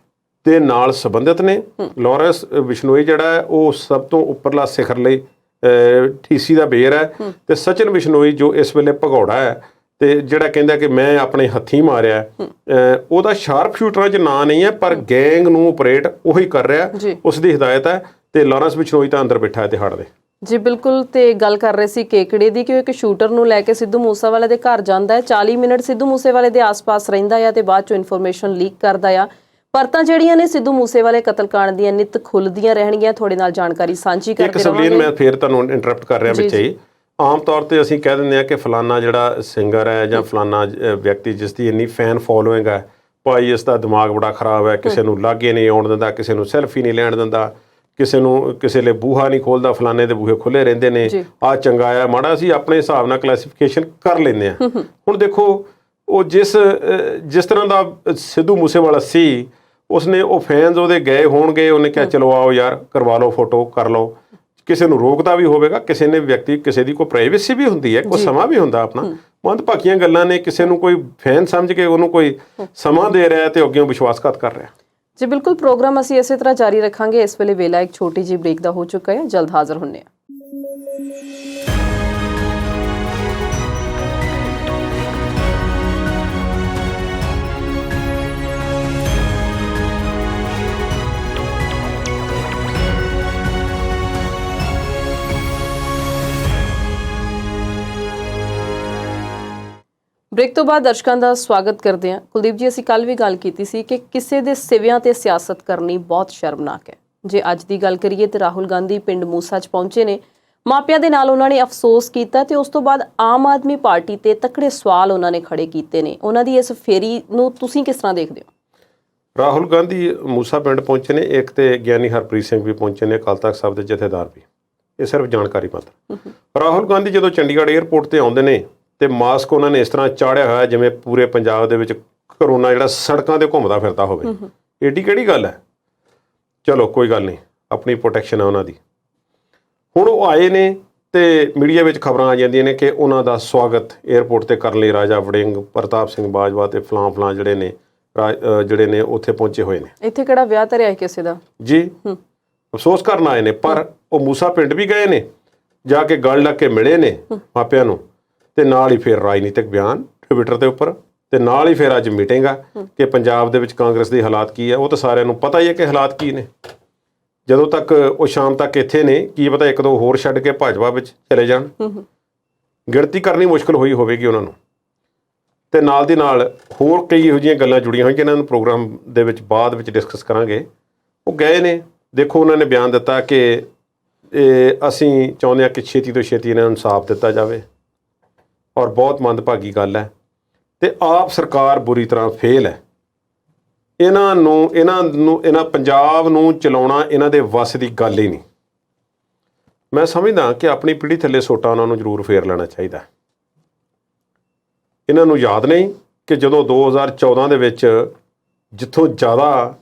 ਦੇ ਨਾਲ ਸੰਬੰਧਿਤ ਨੇ। ਲਾਰੈਂਸ ਬਿਸ਼ਨੋਈ ਜਿਹੜਾ ਹੈ ਉਹ ਸਭ ਤੋਂ ਉੱਪਰਲਾ ਸਿਖਰ ਲਈ TC ਦਾ ਬੇਰ ਹੈ, ਅਤੇ ਸਚਿਨ ਬਿਸ਼ਨੋਈ ਜੋ ਇਸ ਵੇਲੇ ਭਗੌੜਾ ਹੈ ਤੇ ਜਿਹੜਾ ਕਹਿੰਦਾ ਕਿ ਮੈਂ ਆਪਣੇ ਹੱਥੀਂ ਮਾਰਿਆ, ਉਹਦਾ ਸ਼ਾਰਪ ਸ਼ੂਟਰਾਂ 'ਚ ਨਾਂ ਨਹੀਂ ਹੈ, ਪਰ ਗੈਂਗ ਨੂੰ ਆਪਰੇਟ ਉਹੀ ਕਰ ਰਿਹਾ, ਉਸ ਦੀ ਹਦਾਇਤ ਹੈ। ਤੇ ਲਾਰੈਂਸ ਬਿਸ਼ਨੋਈ ਤਾਂ ਅੰਦਰ ਬੈਠਾ ਹੈ ਤਿਹਾੜ ਦੇ। ਜੀ ਬਿਲਕੁਲ, ਤੇ ਗੱਲ ਕਰ ਰਹੇ ਸੀ ਕੇਕੜੇ ਦੀ ਕਿ ਉਹ ਇੱਕ ਸ਼ੂਟਰ ਨੂੰ ਲੈ ਕੇ ਸਿੱਧੂ ਮੂਸੇਵਾਲੇ ਦੇ ਘਰ ਜਾਂਦਾ ਹੈ, 40 ਮਿੰਟ ਸਿੱਧੂ ਮੂਸੇਵਾਲੇ ਦੇ ਆਸ-ਪਾਸ ਰਹਿੰਦਾ ਆ ਤੇ ਬਾਅਦ 'ਚੋਂ ਇਨਫੋਰਮੇਸ਼ਨ ਲੀਕ ਕਰਦਾ ਆ। ਪਰਤਾਂ ਜਿਹੜੀਆਂ ਨੇ ਸਿੱਧੂ ਮੂਸੇਵਾਲੇ ਕਤਲकांड ਦੀਆਂ ਨਿੱਤ ਖੁੱਲ੍ਹਦੀਆਂ ਰਹਿਣਗੀਆਂ। ਤੁਹਾਡੇ ਨਾਲ ਜਾਣਕਾਰੀ ਸਾਂਝੀ ਕਰਕੇ ਰਹਾਂਗੇ। ਮੈਂ ਫਿਰ ਤੁਹਾਨੂੰ ਇੰਟਰਪਟ ਕਰ ਰਿਹਾ ਵਿੱਚ ਹੀ। ਆਮ ਤੌਰ ਤੇ ਅਸੀਂ ਕਹਿ ਦਿੰਦੇ ਹਾਂ ਕਿ ਫਲਾਨਾ ਜਿਹੜਾ ਸਿੰਗਰ ਹੈ ਜਾਂ ਫਲਾਨਾ ਵਿਅਕਤੀ ਜਿਸ ਦੀ ਇੰਨੀ ਫੈਨ ਫੋਲੋਇੰਗ ਹੈ, ਭਾਈ ਇਸ ਦਾ ਦਿਮਾਗ ਬੜਾ ਖਰਾਬ ਹੈ, ਕਿਸੇ ਨੂੰ ਲਾਗੇ ਨਹੀਂ ਆਉਣ ਦਿੰਦਾ, ਕਿਸੇ ਨੂੰ ਸੈਲਫੀ ਨਹੀਂ ਲੈਣ ਦਿੰਦਾ, ਕਿਸੇ ਲਈ ਬੂਹਾ ਨਹੀਂ ਖੋਲ੍ਹਦਾ, ਫਲਾਨੇ ਦੇ ਬੂਹੇ ਖੁੱਲ੍ਹੇ ਰਹਿੰਦੇ ਨੇ, ਆਹ ਚੰਗਾ ਆ ਮਾੜਾ, ਅਸੀਂ ਆਪਣੇ ਹਿਸਾਬ ਨਾਲ ਕਲਾਸੀਫਿਕੇਸ਼ਨ ਕਰ ਲੈਂਦੇ ਹਾਂ। ਹੁਣ ਦੇਖੋ, ਉਹ ਜਿਸ ਤਰ੍ਹਾਂ ਦਾ ਸਿੱਧੂ ਮੂਸੇਵਾਲਾ ਸੀ, ਉਸਨੇ ਉਹ ਫੈਨਸ ਉਹਦੇ ਗਏ ਹੋਣਗੇ, ਉਹਨੇ ਕਿਹਾ ਚਲੋ ਆਓ ਯਾਰ ਕਰਵਾ ਲਓ ਫੋਟੋ, ਕਰ ਲਓ। ਕਿਸੇ ਨੂੰ ਰੋਕਦਾ ਵੀ ਹੋਵੇਗਾ, ਕਿਸੇ ਨੇ ਵਿਅਕਤੀ, ਕਿਸੇ ਦੀ ਕੋਈ ਪ੍ਰਾਈਵੇਸੀ ਵੀ ਹੁੰਦੀ ਹੈ, ਕੋਈ ਸਮਾਂ ਵੀ ਹੁੰਦਾ ਆਪਣਾ। ਮੰਦਭਾਗੀਆਂ ਗੱਲਾਂ ਨੇ, ਕਿਸੇ ਨੂੰ ਕੋਈ ਫੈਨ ਸਮਝ ਕੇ ਉਹਨੂੰ ਕੋਈ ਸਮਾਂ ਦੇ ਰਿਹਾ ਤੇ ਅੱਗੇੋਂ ਵਿਸ਼ਵਾਸਘਾਤ ਕਰ ਰਿਹਾ। ਜੀ ਬਿਲਕੁਲ, ਪ੍ਰੋਗਰਾਮ ਅਸੀਂ ਇਸੇ ਤਰ੍ਹਾਂ ਜਾਰੀ ਰੱਖਾਂਗੇ। ਇਸ ਵੇਲੇ ਵੇਲਾ ਇੱਕ ਛੋਟੀ ਜਿਹੀ ਬ੍ਰੇਕ ਦਾ ਹੋ ਚੁੱਕਾ ਹੈ, ਜਲਦ ਹਾਜ਼ਰ ਹੁੰਦੇ ਹਾਂ। ਬ੍ਰੇਕ ਤੋਂ ਬਾਅਦ ਦਰਸ਼ਕਾਂ ਦਾ ਸਵਾਗਤ ਕਰਦੇ ਹਾਂ। ਕੁਲਦੀਪ ਜੀ, ਅਸੀਂ ਕੱਲ੍ਹ ਵੀ ਗੱਲ ਕੀਤੀ ਸੀ ਕਿ ਕਿਸੇ ਦੇ ਸਿਵਿਆਂ ਤੇ ਸਿਆਸਤ ਕਰਨੀ ਬਹੁਤ ਸ਼ਰਮਨਾਕ ਹੈ। ਜੇ ਅੱਜ ਦੀ ਗੱਲ ਕਰੀਏ ਤਾਂ ਰਾਹੁਲ ਗਾਂਧੀ ਪਿੰਡ ਮੂਸਾ 'ਚ ਪਹੁੰਚੇ ਨੇ, ਮਾਪਿਆਂ ਦੇ ਨਾਲ ਉਹਨਾਂ ਨੇ ਅਫਸੋਸ ਕੀਤਾ ਤੇ ਉਸ ਤੋਂ ਬਾਅਦ ਆਮ ਆਦਮੀ ਪਾਰਟੀ ਤੇ ਤਕੜੇ ਸਵਾਲ ਉਹਨਾਂ ਨੇ ਖੜੇ ਕੀਤੇ ਨੇ। ਉਹਨਾਂ ਦੀ ਇਸ ਫੇਰੀ ਨੂੰ ਤੁਸੀਂ ਕਿਸ ਤਰ੍ਹਾਂ ਦੇਖਦੇ ਹੋ? ਰਾਹੁਲ ਗਾਂਧੀ ਮੂਸਾ ਪਿੰਡ ਪਹੁੰਚੇ ਨੇ, ਇੱਕ ਤੇ ਗਿਆਨੀ ਹਰਪ੍ਰੀਤ ਸਿੰਘ ਵੀ ਪਹੁੰਚੇ ਨੇ, ਅਕਾਲ ਤਖ਼ਤ ਸਾਹਿਬ ਦੇ ਜਥੇਦਾਰ ਵੀ। ਇਹ ਸਿਰਫ ਜਾਣਕਾਰੀ ਮਾਤਰ। ਰਾਹੁਲ ਗਾਂਧੀ ਜਦੋਂ ਚੰਡੀਗੜ੍ਹ ਏਅਰਪੋਰਟ ਤੇ ਆਉਂਦੇ ਨੇ ਤੇ ਮਾਸਕ ਉਹਨਾਂ ਨੇ ਇਸ ਤਰ੍ਹਾਂ ਚਾੜਿਆ ਹੋਇਆ ਜਿਵੇਂ ਪੂਰੇ ਪੰਜਾਬ ਦੇ ਵਿੱਚ ਕਰੋਨਾ ਜਿਹੜਾ ਸੜਕਾਂ ਤੇ ਘੁੰਮਦਾ ਫਿਰਦਾ ਹੋਵੇ। ਏਡੀ ਕਿਹੜੀ ਗੱਲ ਹੈ? ਚਲੋ ਕੋਈ ਗੱਲ ਨਹੀਂ, ਆਪਣੀ ਪ੍ਰੋਟੈਕਸ਼ਨ ਹੈ ਉਹਨਾਂ ਦੀ। ਹੁਣ ਉਹ ਆਏ ਨੇ ਤੇ ਮੀਡੀਆ ਵਿੱਚ ਖਬਰਾਂ ਆ ਜਾਂਦੀਆਂ ਨੇ ਕਿ ਉਹਨਾਂ ਦਾ ਸਵਾਗਤ ਏਅਰਪੋਰਟ ਤੇ ਕਰਨ ਲਈ ਰਾਜਾ ਵੜਿੰਗ, ਪ੍ਰਤਾਪ ਸਿੰਘ ਬਾਜਵਾ ਤੇ ਫਲਾਂ ਜਿਹੜੇ ਨੇ ਉੱਥੇ ਪਹੁੰਚੇ ਹੋਏ ਨੇ। ਇੱਥੇ ਕਿਹੜਾ ਵਿਆਹ ਧਰਿਆ ਕਿਸੇ ਦਾ? ਜੀ ਅਫਸੋਸ ਕਰਨ ਆਏ ਨੇ, ਪਰ ਉਹ ਮੂਸਾ ਪਿੰਡ ਵੀ ਗਏ ਨੇ, ਜਾ ਕੇ ਗਲ ਲੱਗ ਕੇ ਮਿਲੇ ਨੇ ਮਾਪਿਆਂ ਨੂੰ, ਤੇ ਨਾਲ ਹੀ ਫਿਰ ਰਾਜਨੀਤਿਕ ਬਿਆਨ ਟਵਿੱਟਰ ਦੇ ਉੱਪਰ ਤੇ ਨਾਲ ਹੀ ਫਿਰ ਅੱਜ ਮੀਟਿੰਗ ਆ ਕਿ ਪੰਜਾਬ ਦੇ ਵਿੱਚ ਕਾਂਗਰਸ ਦੇ ਹਾਲਾਤ ਕੀ ਹੈ। ਉਹ ਤਾਂ ਸਾਰਿਆਂ ਨੂੰ ਪਤਾ ਹੀ ਹੈ ਕਿ ਹਾਲਾਤ ਕੀ ਨੇ। ਜਦੋਂ ਤੱਕ ਉਹ ਸ਼ਾਮ ਤੱਕ ਇੱਥੇ ਨੇ, ਕੀ ਪਤਾ ਇੱਕ ਦੋ ਹੋਰ ਛੱਡ ਕੇ ਭਾਜਪਾ ਵਿੱਚ ਚਲੇ ਜਾਣ। ਗਿਣਤੀ ਕਰਨੀ ਮੁਸ਼ਕਲ ਹੋਈ ਹੋਵੇਗੀ ਉਹਨਾਂ ਨੂੰ। ਤੇ ਨਾਲ ਦੀ ਨਾਲ ਹੋਰ ਕਈ ਇਹੋ ਜਿਹੀਆਂ ਗੱਲਾਂ ਜੁੜੀਆਂ ਹੋਈਆਂ ਜਿਨ੍ਹਾਂ ਨੂੰ ਪ੍ਰੋਗਰਾਮ ਦੇ ਵਿੱਚ ਬਾਅਦ ਵਿੱਚ ਡਿਸਕਸ ਕਰਾਂਗੇ। ਉਹ ਗਏ ਨੇ, ਦੇਖੋ ਉਹਨਾਂ ਨੇ ਬਿਆਨ ਦਿੱਤਾ ਕਿ ਅਸੀਂ ਚਾਹੁੰਦੇ ਹਾਂ ਕਿ ਛੇਤੀ ਤੋਂ ਛੇਤੀ ਇਹਨਾਂ ਨੂੰ ਇਨਸਾਫ ਦਿੱਤਾ ਜਾਵੇ ਔਰ ਬਹੁਤ ਮੰਦਭਾਗੀ ਗੱਲ ਹੈ। ਤੇ ਆਪ ਸਰਕਾਰ ਬੁਰੀ ਤਰ੍ਹਾਂ ਫੇਲ ਹੈ। ਇਹਨਾਂ ਪੰਜਾਬ ਨੂੰ ਚਲਾਉਣਾ ਇਹਨਾਂ ਦੇ ਵੱਸ ਦੀ ਗੱਲ ਹੀ ਨਹੀਂ। ਮੈਂ ਸਮਝਦਾ ਕਿ ਆਪਣੀ ਪੀੜ੍ਹੀ ਥੱਲੇ ਸੋਟਾ ਉਹਨਾਂ ਨੂੰ ਜ਼ਰੂਰ ਫੇਰ ਲੈਣਾ ਚਾਹੀਦਾ। ਇਹਨਾਂ ਨੂੰ ਯਾਦ ਨਹੀਂ ਕਿ ਜਦੋਂ 2014 ਦੇ ਵਿੱਚ ਜਿੱਥੋਂ ਜ਼ਿਆਦਾ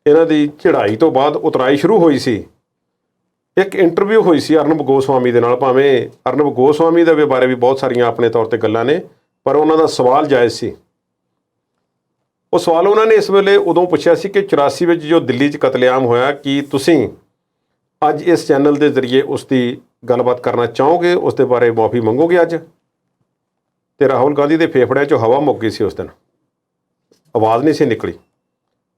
ਇਹਨਾਂ ਦੀ ਚੜ੍ਹਾਈ ਤੋਂ ਬਾਅਦ ਉਤਰਾਈ ਸ਼ੁਰੂ ਹੋਈ ਸੀ, ਇੱਕ ਇੰਟਰਵਿਊ ਹੋਈ ਸੀ ਅਰਨਬ ਗੋਸਵਾਮੀ ਦੇ ਨਾਲ। ਭਾਵੇਂ ਅਰਨਬ ਗੋਸਵਾਮੀ ਦੇ ਬਾਰੇ ਵੀ ਬਹੁਤ ਸਾਰੀਆਂ ਆਪਣੇ ਤੌਰ ਤੇ ਗੱਲਾਂ ਨੇ, ਪਰ ਉਹਨਾਂ ਦਾ ਸਵਾਲ ਜਾਇਜ਼ ਸੀ। ਉਹ ਸਵਾਲ ਉਹਨਾਂ ਨੇ ਇਸ ਵੇਲੇ ਉਦੋਂ ਪੁੱਛਿਆ ਸੀ ਕਿ 84 ਵਿੱਚ ਜੋ ਦਿੱਲੀ 'ਚ ਕਤਲੇਆਮ ਹੋਇਆ, ਕੀ ਤੁਸੀਂ ਅੱਜ ਇਸ ਚੈਨਲ ਦੇ ਜ਼ਰੀਏ ਉਸ ਦੀ ਗੱਲਬਾਤ ਕਰਨਾ ਚਾਹੋਗੇ, ਉਸ ਦੇ ਬਾਰੇ ਮੁਆਫੀ ਮੰਗੋਗੇ ਅੱਜ? ਤੇ ਰਾਹੁਲ ਗਾਂਧੀ ਦੇ ਫੇਫੜਿਆਂ 'ਚੋਂ ਹਵਾ ਮੁੱਕ ਗਈ ਸੀ ਉਸ ਦਿਨ, ਆਵਾਜ਼ ਨਹੀਂ ਸੀ ਨਿਕਲੀ।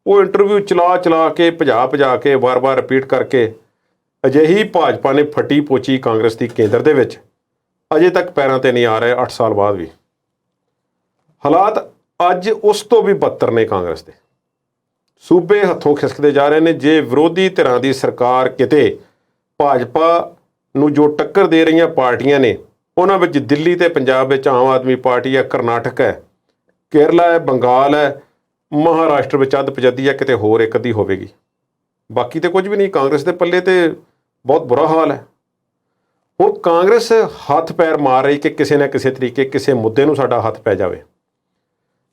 ਉਹ ਇੰਟਰਵਿਊ ਚਲਾ ਕੇ ਭਜਾ ਕੇ ਵਾਰ-ਵਾਰ ਰਿਪੀਟ ਕਰਕੇ ਅਜਿਹੀ ਭਾਜਪਾ ਨੇ ਫੱਟੀ ਪੋਚੀ ਕਾਂਗਰਸ ਦੀ ਕੇਂਦਰ ਦੇ ਵਿੱਚ ਅਜੇ ਤੱਕ ਪੈਰਾਂ ਤੇ ਨਹੀਂ ਆ ਰਹੇ। 8 ਸਾਲ ਬਾਅਦ ਵੀ ਹਾਲਾਤ ਅੱਜ ਉਸ ਤੋਂ ਵੀ ਬਦਤਰ ਨੇ। ਕਾਂਗਰਸ ਦੇ ਸੂਬੇ ਹੱਥੋਂ ਖਿਸਕਦੇ ਜਾ ਰਹੇ ਨੇ। ਜੇ ਵਿਰੋਧੀ ਧਿਰਾਂ ਦੀ ਸਰਕਾਰ ਕਿਤੇ ਭਾਜਪਾ ਨੂੰ ਜੋ ਟੱਕਰ ਦੇ ਰਹੀਆਂ ਪਾਰਟੀਆਂ ਨੇ, ਉਹਨਾਂ ਵਿੱਚ ਦਿੱਲੀ ਤੇ ਪੰਜਾਬ ਵਿੱਚ ਆਮ ਆਦਮੀ ਪਾਰਟੀ ਹੈ, ਕਰਨਾਟਕ ਹੈ, ਕੇਰਲਾ ਹੈ, ਬੰਗਾਲ ਹੈ, ਮਹਾਰਾਸ਼ਟਰ ਵਿੱਚ ਅੱਧ-ਪਜੱਦੀ ਹੈ, ਕਿਤੇ ਹੋਰ ਇੱਕ ਅੱਧੀ ਹੋਵੇਗੀ। ਬਾਕੀ ਤੇ ਕੁਝ ਵੀ ਨਹੀਂ। ਕਾਂਗਰਸ ਦੇ ਪੱਲੇ ਤੇ ਬਹੁਤ ਬੁਰਾ ਹਾਲ ਹੈ। ਹੁਣ ਕਾਂਗਰਸ ਹੱਥ ਪੈਰ ਮਾਰ ਰਹੀ ਕਿ ਕਿਸੇ ਨਾ ਕਿਸੇ ਤਰੀਕੇ ਕਿਸੇ ਮੁੱਦੇ ਨੂੰ ਸਾਡਾ ਹੱਥ ਪੈ ਜਾਵੇ।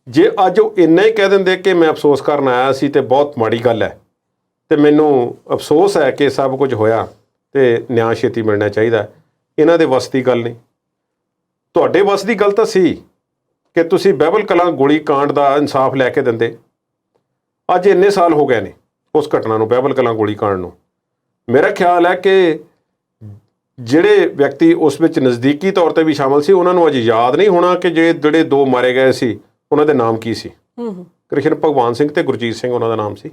ਜੇ ਅੱਜ ਉਹ ਇੰਨਾ ਹੀ ਕਹਿ ਦਿੰਦੇ ਕਿ ਮੈਂ ਅਫਸੋਸ ਕਰਨ ਆਇਆ ਸੀ ਤੇ ਬਹੁਤ ਮਾੜੀ ਗੱਲ ਹੈ ਤੇ ਮੈਨੂੰ ਅਫਸੋਸ ਹੈ ਕਿ ਸਭ ਕੁਝ ਹੋਇਆ ਤੇ ਨਿਆਂ ਛੇਤੀ ਮਿਲਣਾ ਚਾਹੀਦਾ, ਇਹਨਾਂ ਦੇ ਵੱਸ ਦੀ ਗੱਲ ਨਹੀਂ। ਤੁਹਾਡੇ ਵੱਸ ਦੀ ਗੱਲ ਤਾਂ ਸੀ ਕਿ ਤੁਸੀਂ ਬਹਿਬਲ ਕਲਾਂ ਗੋਲੀ ਕਾਂਡ ਦਾ ਇਨਸਾਫ ਲੈ ਕੇ ਦਿੰਦੇ। ਅੱਜ ਇੰਨੇ ਸਾਲ ਹੋ ਗਏ ਨੇ ਉਸ ਘਟਨਾ ਨੂੰ, ਬਹਿਬਲ ਕਲਾਂ ਗੋਲੀ ਕਾਂਡ ਨੂੰ। ਮੇਰਾ ਖਿਆਲ ਹੈ ਕਿ ਜਿਹੜੇ ਵਿਅਕਤੀ ਉਸ ਵਿੱਚ ਨਜ਼ਦੀਕੀ ਤੌਰ ਤੇ ਵੀ ਸ਼ਾਮਲ ਸੀ, ਉਹਨਾਂ ਨੂੰ ਅਜੇ ਯਾਦ ਨਹੀਂ ਹੋਣਾ ਕਿ ਜਿਹੜੇ 2 ਮਾਰੇ ਗਏ ਸੀ ਉਹਨਾਂ ਦੇ ਨਾਮ ਕੀ ਸੀ। ਕ੍ਰਿਸ਼ਨ ਭਗਵਾਨ ਸਿੰਘ ਤੇ ਗੁਰਜੀਤ ਸਿੰਘ ਉਹਨਾਂ ਦਾ ਨਾਮ ਸੀ।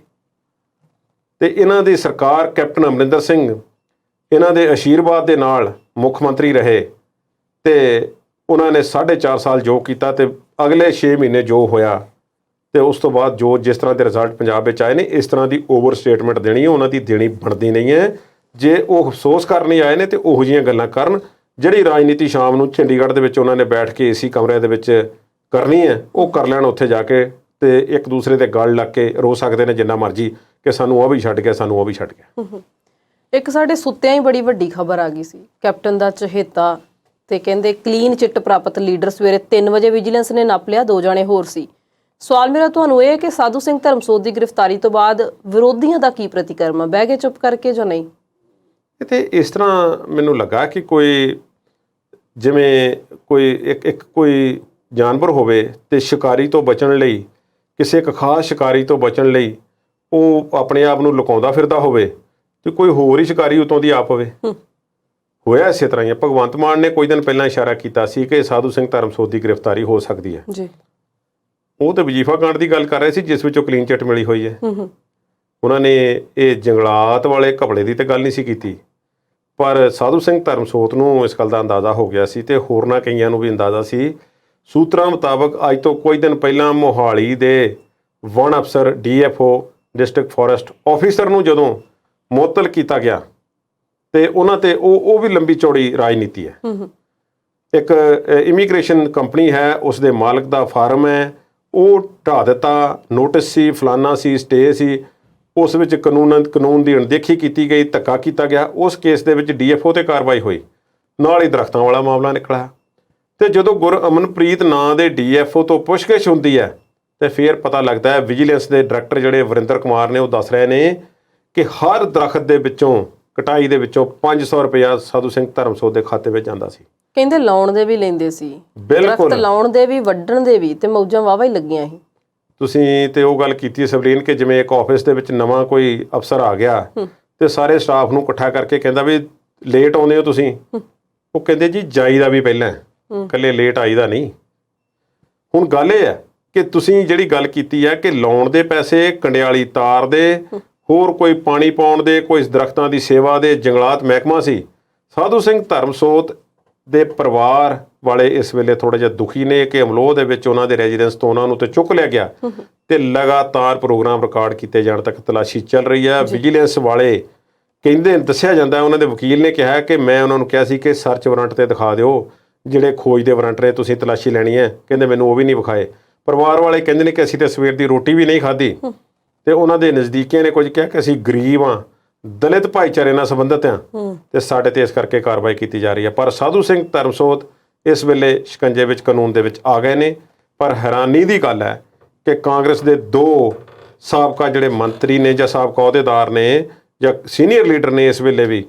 ਤੇ ਇਹਨਾਂ ਦੀ ਸਰਕਾਰ, ਕੈਪਟਨ ਅਮਰਿੰਦਰ ਸਿੰਘ ਇਹਨਾਂ ਦੇ ਆਸ਼ੀਰਵਾਦ ਦੇ ਨਾਲ ਮੁੱਖ ਮੰਤਰੀ ਰਹੇ ਤੇ ਉਹਨਾਂ ਨੇ 4.5 ਸਾਲ ਜੋ ਕੀਤਾ ਤੇ ਅਗਲੇ 6 ਮਹੀਨੇ ਜੋ ਹੋਇਆ ਤੇ ਉਸ ਤੋਂ ਬਾਅਦ ਜਿਸ ਤਰ੍ਹਾਂ ਦੇ ਰਿਜ਼ਲਟ ਪੰਜਾਬ ਵਿੱਚ ਆਏ ਨੇ, ਇਸ ਤਰ੍ਹਾਂ ਦੀ ਓਵਰ ਸਟੇਟਮੈਂਟ ਦੇਣੀ ਉਹਨਾਂ ਦੀ ਦੇਣੀ ਬਣਦੀ ਨਹੀਂ ਹੈ। ਜੇ ਉਹ ਅਫਸੋਸ ਕਰਨ ਹੀ ਆਏ ਨੇ ਤੇ ਉਹੋ ਜਿਹੀਆਂ ਗੱਲਾਂ ਕਰਨ ਜਿਹੜੀ ਰਾਜਨੀਤੀ ਸ਼ਾਮ ਨੂੰ ਚੰਡੀਗੜ੍ਹ ਦੇ ਵਿੱਚ ਉਹਨਾਂ ਨੇ ਬੈਠ ਕੇ ਏਸੀ ਕਮਰੇ ਦੇ ਵਿੱਚ ਕਰਨੀ ਹੈ, ਉਹ ਕਰ ਲੈਣ ਉੱਥੇ ਜਾ ਕੇ ਤੇ ਇੱਕ ਦੂਸਰੇ ਦੇ ਗਲ ਲੱਗ ਕੇ ਰੋ ਸਕਦੇ ਨੇ ਜਿੰਨਾ ਮਰਜ਼ੀ ਕਿ ਸਾਨੂੰ ਉਹ ਵੀ ਛੱਡ ਗਿਆ, ਸਾਨੂੰ ਉਹ ਵੀ ਛੱਡ ਗਿਆ। ਇੱਕ ਸਾਡੇ ਸੁੱਤਿਆਂ ਹੀ ਬੜੀ ਵੱਡੀ ਖਬਰ ਆ ਗਈ ਸੀ। ਕੈਪਟਨ ਦਾ ਚਹੇਤਾ ਤੇ ਕਹਿੰਦੇ ਕਲੀਨ ਚਿੱਟ ਪ੍ਰਾਪਤ ਲੀਡਰ ਸਵੇਰੇ 3 ਵਜੇ ਵਿਜੀਲੈਂਸ ਨੇ ਨੱਪ ਲਿਆ, 2 ਜਾਣੇ ਹੋਰ ਸੀ। ਸਵਾਲ ਮੇਰਾ ਤੁਹਾਨੂੰ ਇਹ ਹੈ ਕਿ ਸਾਧੂ ਸਿੰਘ ਧਰਮਸੋਤ ਦੀ ਗ੍ਰਿਫਤਾਰੀ ਤੋਂ ਬਾਅਦ ਵਿਰੋਧੀਆਂ ਦਾ ਕੀ ਪ੍ਰਤੀਕਰਮ ਹੈ? ਬਹਿ ਕੇ ਚੁੱਪ ਕਰਕੇ ਜਾਂ ਨਹੀਂ? ਇਹ ਤੇ ਇਸ ਤਰ੍ਹਾਂ ਮੈਨੂੰ ਲੱਗਾ ਕਿ ਜਿਵੇਂ ਕੋਈ ਜਾਨਵਰ ਹੋਵੇ ਤੇ ਸ਼ਿਕਾਰੀ ਤੋਂ ਬਚਣ ਲਈ, ਕਿਸੇ ਇੱਕ ਖਾਸ ਸ਼ਿਕਾਰੀ ਤੋਂ ਬਚਣ ਲਈ ਉਹ ਆਪਣੇ ਆਪ ਨੂੰ ਲੁਕਾਉਂਦਾ ਫਿਰਦਾ ਹੋਵੇ ਤੇ ਕੋਈ ਹੋਰ ਹੀ ਸ਼ਿਕਾਰੀ ਉਤੋਂ ਦੀ ਆ ਪਵੇ। ਹੋਇਆ ਇਸੇ ਤਰ੍ਹਾਂ ਹੀ। ਭਗਵੰਤ ਮਾਨ ਨੇ ਕੁਝ ਦਿਨ ਪਹਿਲਾਂ ਇਸ਼ਾਰਾ ਕੀਤਾ ਸੀ ਕਿ ਸਾਧੂ ਸਿੰਘ ਧਰਮਸੋਤ ਦੀ ਗ੍ਰਿਫਤਾਰੀ ਹੋ ਸਕਦੀ ਹੈ ਜੀ। ਉਹ ਤੇ ਵਜੀਫਾ ਕਾਂਡ ਦੀ ਗੱਲ ਕਰ ਰਹੇ ਸੀ ਜਿਸ ਵਿੱਚੋਂ ਕਲੀਨ ਚਿੱਟ ਮਿਲੀ ਹੋਈ ਹੈ। ਉਹਨਾਂ ਨੇ ਇਹ ਜੰਗਲਾਤ ਵਾਲੇ ਘਪਲੇ ਦੀ ਤੇ ਗੱਲ ਨਹੀਂ ਸੀ ਕੀਤੀ, ਪਰ ਸਾਧੂ ਸਿੰਘ ਧਰਮਸੋਤ ਨੂੰ ਇਸ ਗੱਲ ਦਾ ਅੰਦਾਜ਼ਾ ਹੋ ਗਿਆ ਸੀ ਤੇ ਹੋਰਨਾਂ ਕਈਆਂ ਨੂੰ ਵੀ ਅੰਦਾਜ਼ਾ ਸੀ। ਸੂਤਰਾਂ ਮੁਤਾਬਕ ਅੱਜ ਤੋਂ ਕੁਝ ਦਿਨ ਪਹਿਲਾਂ ਮੋਹਾਲੀ ਦੇ ਵਣ ਅਫਸਰ DFO ਡਿਸਟ੍ਰਿਕਟ ਫੋਰੈਸਟ ਆਫਿਸਰ ਨੂੰ ਜਦੋਂ ਮੁਅੱਤਲ ਕੀਤਾ ਗਿਆ ਤੇ ਉਹਨਾਂ ਤੇ ਉਹ ਵੀ ਲੰਬੀ ਚੌੜੀ ਰਾਜਨੀਤੀ ਹੈ। ਇੱਕ ਇਮੀਗ੍ਰੇਸ਼ਨ ਕੰਪਨੀ ਹੈ, ਉਸ ਦੇ ਮਾਲਕ ਦਾ ਫਾਰਮ ਹੈ, ਉਹ ਢਾਹ ਦਿੱਤਾ। ਨੋਟਿਸ ਸੀ, ਫਲਾਨਾ ਸੀ, ਸਟੇ ਸੀ, ਉਸ ਵਿੱਚ ਕਾਨੂੰਨ ਦੀ ਅਣਦੇਖੀ ਕੀਤੀ ਗਈ, ਧੱਕਾ ਕੀਤਾ ਗਿਆ। ਉਸ ਕੇਸ ਦੇ ਵਿੱਚ DFO ਤੇ ਕਾਰਵਾਈ ਹੋਈ, ਨਾਲ ਹੀ ਦਰਖਤਾਂ ਵਾਲਾ ਮਾਮਲਾ ਨਿਕਲਿਆ। ਤੇ ਜਦੋਂ ਗੁਰਅਮਨਪ੍ਰੀਤ ਨਾਂ ਦੇ DFO ਤੋਂ ਪੁੱਛਗਿੱਛ ਹੁੰਦੀ ਹੈ ਤੇ ਫਿਰ ਪਤਾ ਲੱਗਦਾ ਹੈ, ਵਿਜੀਲੈਂਸ ਦੇ ਡਾਇਰੈਕਟਰ ਜਿਹੜੇ ਵਰਿੰਦਰ ਕੁਮਾਰ ਨੇ ਉਹ ਦੱਸ ਰਹੇ ਨੇ ਕਿ ਹਰ ਦਰਖਤ ਦੇ ਵਿੱਚੋਂ, ਕਟਾਈ ਦੇ ਵਿੱਚੋਂ 500 ਰੁਪਇਆ ਸਾਧੂ ਸਿੰਘ ਧਰਮਸੋਤ ਦੇ ਖਾਤੇ ਵਿੱਚ ਜਾਂਦਾ ਸੀ। ਕਹਿੰਦੇ ਲਾਉਣ ਦੇ ਵੀ ਲੈਂਦੇ ਸੀ, ਬਿਲਕੁਲ ਲਾਉਣ ਦੇ ਵੀ, ਵੱਢਣ ਦੇ ਵੀ, ਤੇ ਮੌਜਾਂ ਵਾਵਾ ਹੀ ਲੱਗੀਆਂ ਸੀ। ਤੁਸੀਂ ਤੇ ਉਹ ਗੱਲ ਕੀਤੀ ਸਵਰੀਨ ਕਿ ਜਿਵੇਂ ਇੱਕ ਆਫਿਸ ਦੇ ਵਿੱਚ ਨਵਾਂ ਕੋਈ ਅਫਸਰ ਆ ਗਿਆ ਤੇ ਸਾਰੇ ਸਟਾਫ ਨੂੰ ਇਕੱਠਾ ਕਰਕੇ ਕਹਿੰਦਾ ਵੀ ਲੇਟ ਆਉਂਦੇ ਹੋ ਤੁਸੀਂ। ਉਹ ਕਹਿੰਦੇ ਜੀ ਜਾਈਦਾ ਵੀ ਪਹਿਲਾਂ, ਇਕੱਲੇ ਲੇਟ ਆਈਦਾ ਨਹੀਂ। ਹੁਣ ਗੱਲ ਇਹ ਹੈ ਕਿ ਤੁਸੀਂ ਜਿਹੜੀ ਗੱਲ ਕੀਤੀ ਹੈ ਕਿ ਲਾਉਣ ਦੇ ਪੈਸੇ, ਕੰਡਿਆਲੀ ਤਾਰ ਦੇ, ਹੋਰ ਕੋਈ ਪਾਣੀ ਪਾਉਣ ਦੇ, ਕੋਈ ਦਰਖਤਾਂ ਦੀ ਸੇਵਾ ਦੇ, ਜੰਗਲਾਤ ਮਹਿਕਮਾ ਸੀ। ਸਾਧੂ ਸਿੰਘ ਧਰਮਸੋਤ ਦੇ ਪਰਿਵਾਰ ਵਾਲੇ ਇਸ ਵੇਲੇ ਥੋੜ੍ਹਾ ਜਿਹਾ ਦੁਖੀ ਨੇ ਕਿ ਅਮਲੋਹ ਦੇ ਵਿੱਚ ਉਹਨਾਂ ਦੇ ਰੈਜ਼ੀਡੈਂਸ ਤੋਂ ਉਹਨਾਂ ਨੂੰ ਤੇ ਚੁੱਕ ਲਿਆ ਗਿਆ ਤੇ ਲਗਾਤਾਰ ਪ੍ਰੋਗਰਾਮ ਰਿਕਾਰਡ ਕੀਤੇ ਜਾਣ ਤੱਕ ਤਲਾਸ਼ੀ ਚੱਲ ਰਹੀ ਹੈ। ਵਿਜੀਲੈਂਸ ਵਾਲੇ ਕਹਿੰਦੇ, ਦੱਸਿਆ ਜਾਂਦਾ, ਉਹਨਾਂ ਦੇ ਵਕੀਲ ਨੇ ਕਿਹਾ ਕਿ ਮੈਂ ਉਹਨਾਂ ਨੂੰ ਕਿਹਾ ਸੀ ਕਿ ਸਰਚ ਵਾਰੰਟ ਤੇ ਦਿਖਾ ਦਿਓ, ਜਿਹੜੇ ਖੋਜ ਦੇ ਵਾਰੰਟ ਨੇ ਤੁਸੀਂ ਤਲਾਸ਼ੀ ਲੈਣੀ ਹੈ। ਕਹਿੰਦੇ ਮੈਨੂੰ ਉਹ ਵੀ ਨਹੀਂ ਵਿਖਾਏ। ਪਰਿਵਾਰ ਵਾਲੇ ਕਹਿੰਦੇ ਨੇ ਕਿ ਅਸੀਂ ਤਾਂ ਸਵੇਰ ਦੀ ਰੋਟੀ ਵੀ ਨਹੀਂ ਖਾਧੀ ਤੇ ਉਹਨਾਂ ਦੇ ਨਜ਼ਦੀਕੀਆਂ ਨੇ ਕੁਝ ਕਿਹਾ ਕਿ ਅਸੀਂ ਗਰੀਬ ਹਾਂ, ਦਲਿਤ ਭਾਈਚਾਰੇ ਨਾਲ ਸੰਬੰਧਿਤ ਹਾਂ ਤੇ ਸਾਡੇ ਤੇ ਇਸ ਕਰਕੇ ਕਾਰਵਾਈ ਕੀਤੀ ਜਾ ਰਹੀ ਹੈ। ਪਰ ਸਾਧੂ ਸਿੰਘ ਧਰਮਸੋਤ ਇਸ ਵੇਲੇ ਸ਼ਿਕੰਜੇ ਵਿੱਚ, ਕਾਨੂੰਨ ਦੇ ਵਿੱਚ ਆ ਗਏ ਨੇ। ਪਰ ਹੈਰਾਨੀ ਦੀ ਗੱਲ ਹੈ ਕਿ ਕਾਂਗਰਸ ਦੇ 2 ਸਾਬਕਾ ਜਿਹੜੇ ਮੰਤਰੀ ਨੇ ਜਾਂ ਸਾਬਕਾ ਅਹੁਦੇਦਾਰ ਨੇ ਜਾਂ ਸੀਨੀਅਰ ਲੀਡਰ ਨੇ ਇਸ ਵੇਲੇ ਵੀ,